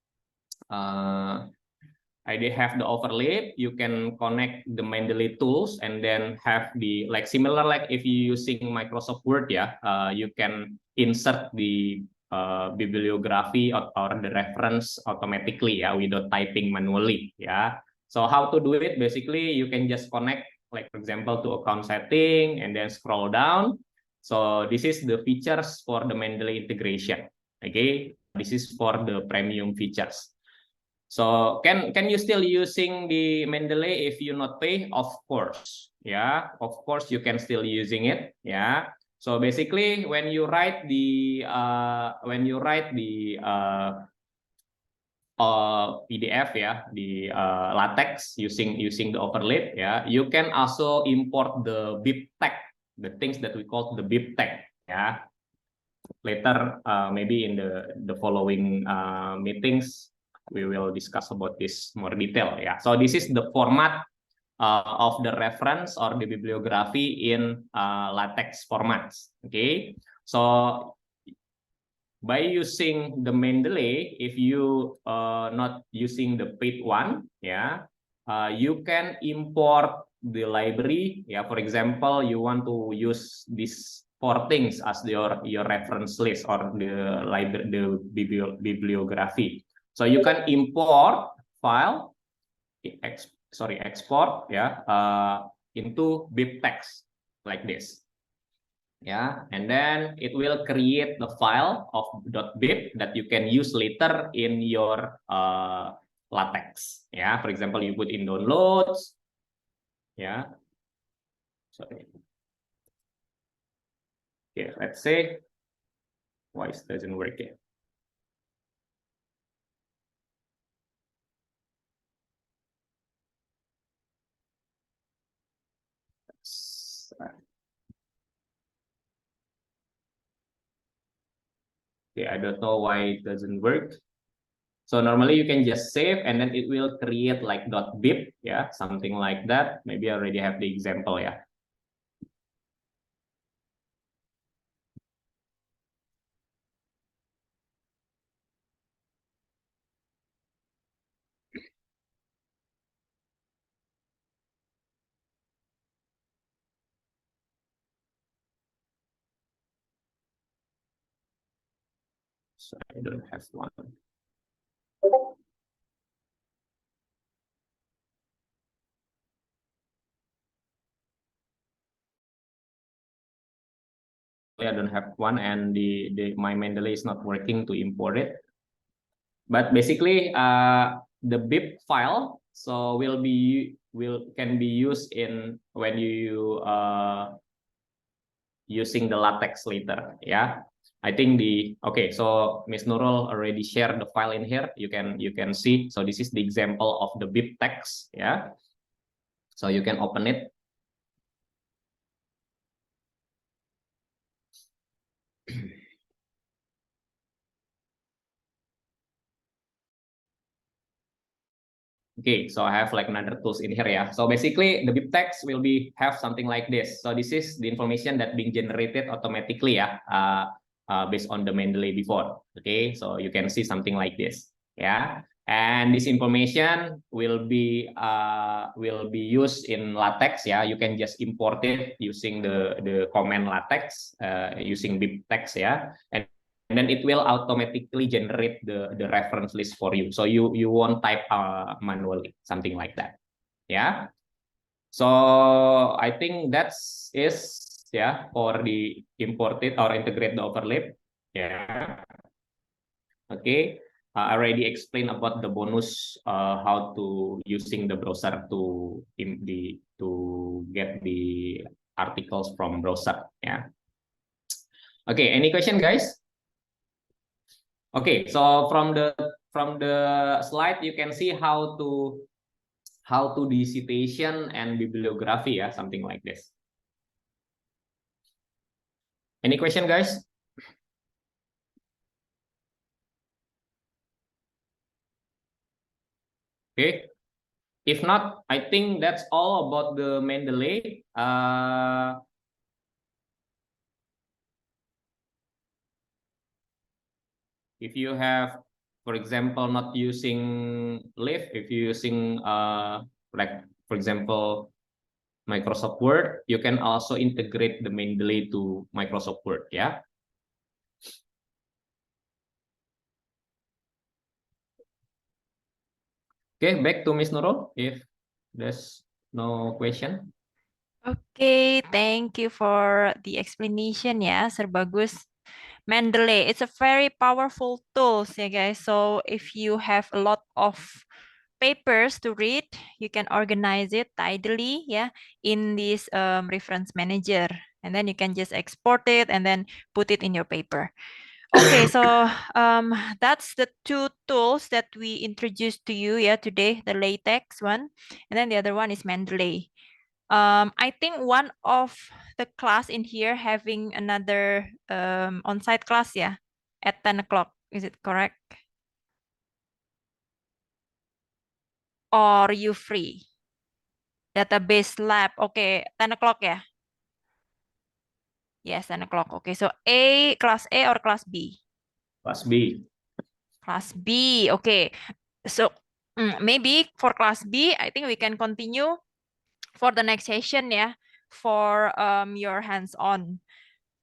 have the overlap, you can connect the Mendeley tools and then have the, like, similar like if you using Microsoft Word, yeah, you can insert the bibliography or the reference automatically, yeah, without typing manually, yeah. So how to do it? Basically, you can just connect, like, for example, to account setting and then scroll down. So this is the features for the Mendeley integration, okay. This is for the premium features. So can you still using the Mendeley if you not pay? Of course, yeah, of course you can still using it, yeah. So basically, when you write the PDF ya di LaTeX using the overlay ya, you can also import the bib tag, the things that we call the bib tag ya. Later, maybe in the following meetings, we will discuss about this more detail ya. So this is the format of the reference or the bibliography in LaTeX formats. Okay, so by using the Mendeley, if you not using the paid one, yeah, you can import the library. Yeah, for example, you want to use these 4 things as your reference list or the library, the bibliography. So you can import file, export, yeah, into bibtext like this. Yeah, and then it will create the file of .bib that you can use later in your LaTeX. Yeah, for example, you put in downloads. Yeah, sorry. Okay, let's say why it doesn't work yet. Okay, I don't know why it doesn't work. So normally you can just save and then it will create like .bib, yeah, something like that. Maybe I already have the example, yeah. So I don't have one. I don't have one, and my Mendeley is not working to import it. But basically, the bib file can be used in when you using the LaTeX later. Yeah, I think okay. So Miss Nurul already shared the file in here. You can see. So this is the example of the bib text. Yeah, so you can open it. Okay, so I have like another tools in here, yeah. So basically the bibtext will have something like this. So this is the information that being generated automatically, yeah, based on the Mendeley before. Okay, so you can see something like this, yeah. And this information will be used in LaTeX, yeah. You can just import it using the command LaTeX, using bibtext, yeah. And then it will automatically generate the reference list for you. So you won't type manually, something like that. Yeah. So I think that's yeah for the imported or integrate the overlay. Yeah. Okay. I already explained about the bonus, how to using the browser to get the articles from browser. Yeah. Okay. Any question, guys? Okay, so from the slide you can see how to the citation and bibliography, yeah, something like this. Any question, guys? Okay, if not, I think that's all about the Mendeley. If you have, for example, not using Live, if you're using like for example Microsoft Word, you can also integrate the Mendeley to Microsoft Word, yeah. Okay, back to Miss Nurul if there's no question. Okay, thank you for the explanation ya, Sir Bagus. Mendeley. It's a very powerful tool, yeah, guys. So if you have a lot of papers to read, you can organize it tidily, yeah, in this reference manager, and then you can just export it and then put it in your paper. Okay, so that's the two tools that we introduced to you, yeah, today, the LaTeX one, and then the other one is Mendeley. I think one of the class in here having another on-site class, yeah, at 10 o'clock. Is it correct? Or you free? Database lab. Okay, 10 o'clock, yeah. Yes, 10 o'clock. Okay, so class A or class B? Class B. Class B. Okay. So maybe for class B, I think we can continue for the next session, yeah, for your hands-on.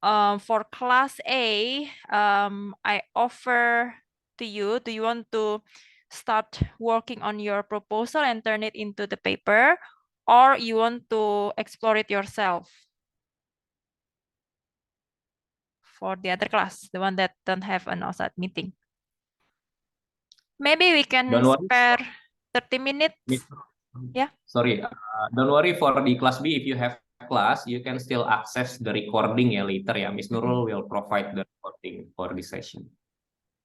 For class A, I offer to you, do you want to start working on your proposal and turn it into the paper, or you want to explore it yourself? For the other class, the one that don't have an outside meeting. Maybe we can Don't worry. spare 30 minutes. Yeah. Sorry, don't worry for the class B. If you have class, you can still access the recording ya later ya. Miss Nurul will provide the recording for this session.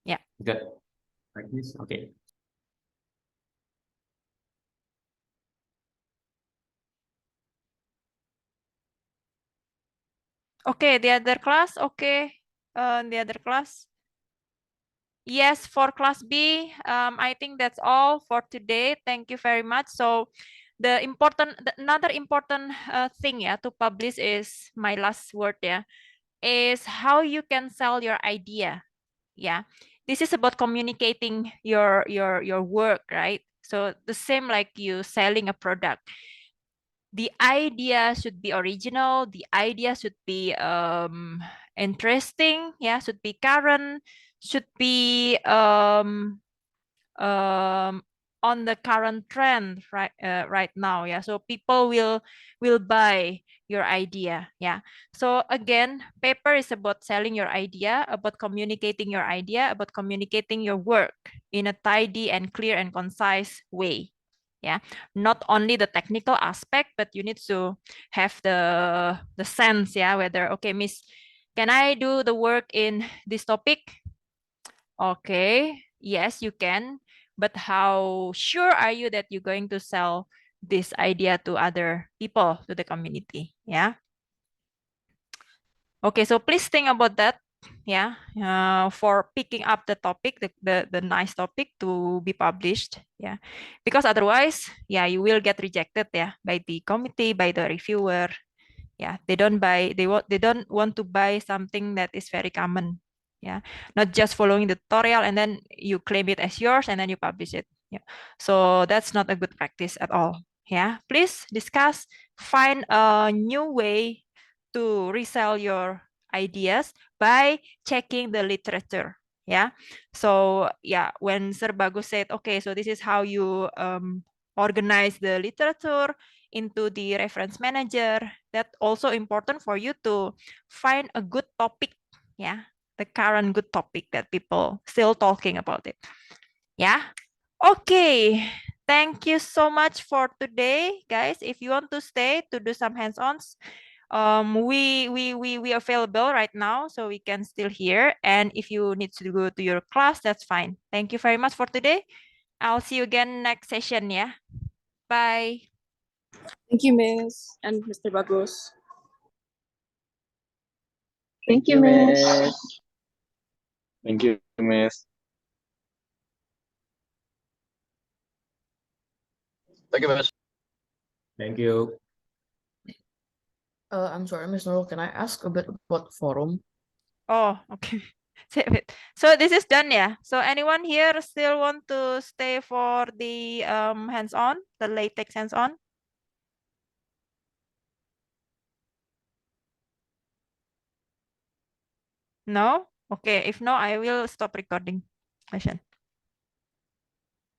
Yeah. Good. Like this. Okay. Okay, the other class. Okay. The other class. Yes, for class B, I think that's all for today. Thank you very much. So another important thing, yeah, to publish is my last word, yeah, is how you can sell your idea. Yeah, this is about communicating your work, right? So the same like you selling a product. The idea should be original. The idea should be interesting. Yeah, should be current. Should be on the current trend right now. Yeah, so people will buy your idea. Yeah, so again, paper is about selling your idea, about communicating your idea, about communicating your work in a tidy and clear and concise way. Yeah, not only the technical aspect, but you need to have the sense. Yeah, whether, okay, Miss, can I do the work in this topic? Okay, yes, you can. But how sure are you that you're going to sell this idea to other people, to the community? Yeah. Okay, so please think about that. Yeah, for picking up the topic, the nice topic to be published. Yeah, because otherwise, yeah, you will get rejected. Yeah, by the committee, by the reviewer. Yeah, they don't buy. They don't want to buy something that is very common. Yeah, not just following the tutorial and then you claim it as yours and then you publish it. Yeah, so that's not a good practice at all. Yeah, please discuss, find a new way to resell your ideas by checking the literature. Yeah, so yeah, when Sir Bagus said, okay, so this is how you organize the literature into the reference manager, that also important for you to find a good topic. Yeah, the current good topic that people still talking about it. Yeah. Okay. Thank you so much for today, guys. If you want to stay to do some hands-ons, we available right now, so we can still hear. And if you need to go to your class, that's fine. Thank you very much for today. I'll see you again next session. Yeah. Bye. Thank you, Miss and Mr. Bagus. Thank you, Miss. Thank you, Miss. Thank you, Miss. Thank you. I'm sorry, Miss Nurul, can I ask a bit about forum? Oh, okay. Save it. So this is done, yeah. So anyone here still want to stay for the hands-on, the LaTeX hands-on? No? Okay, if no, I will stop recording session.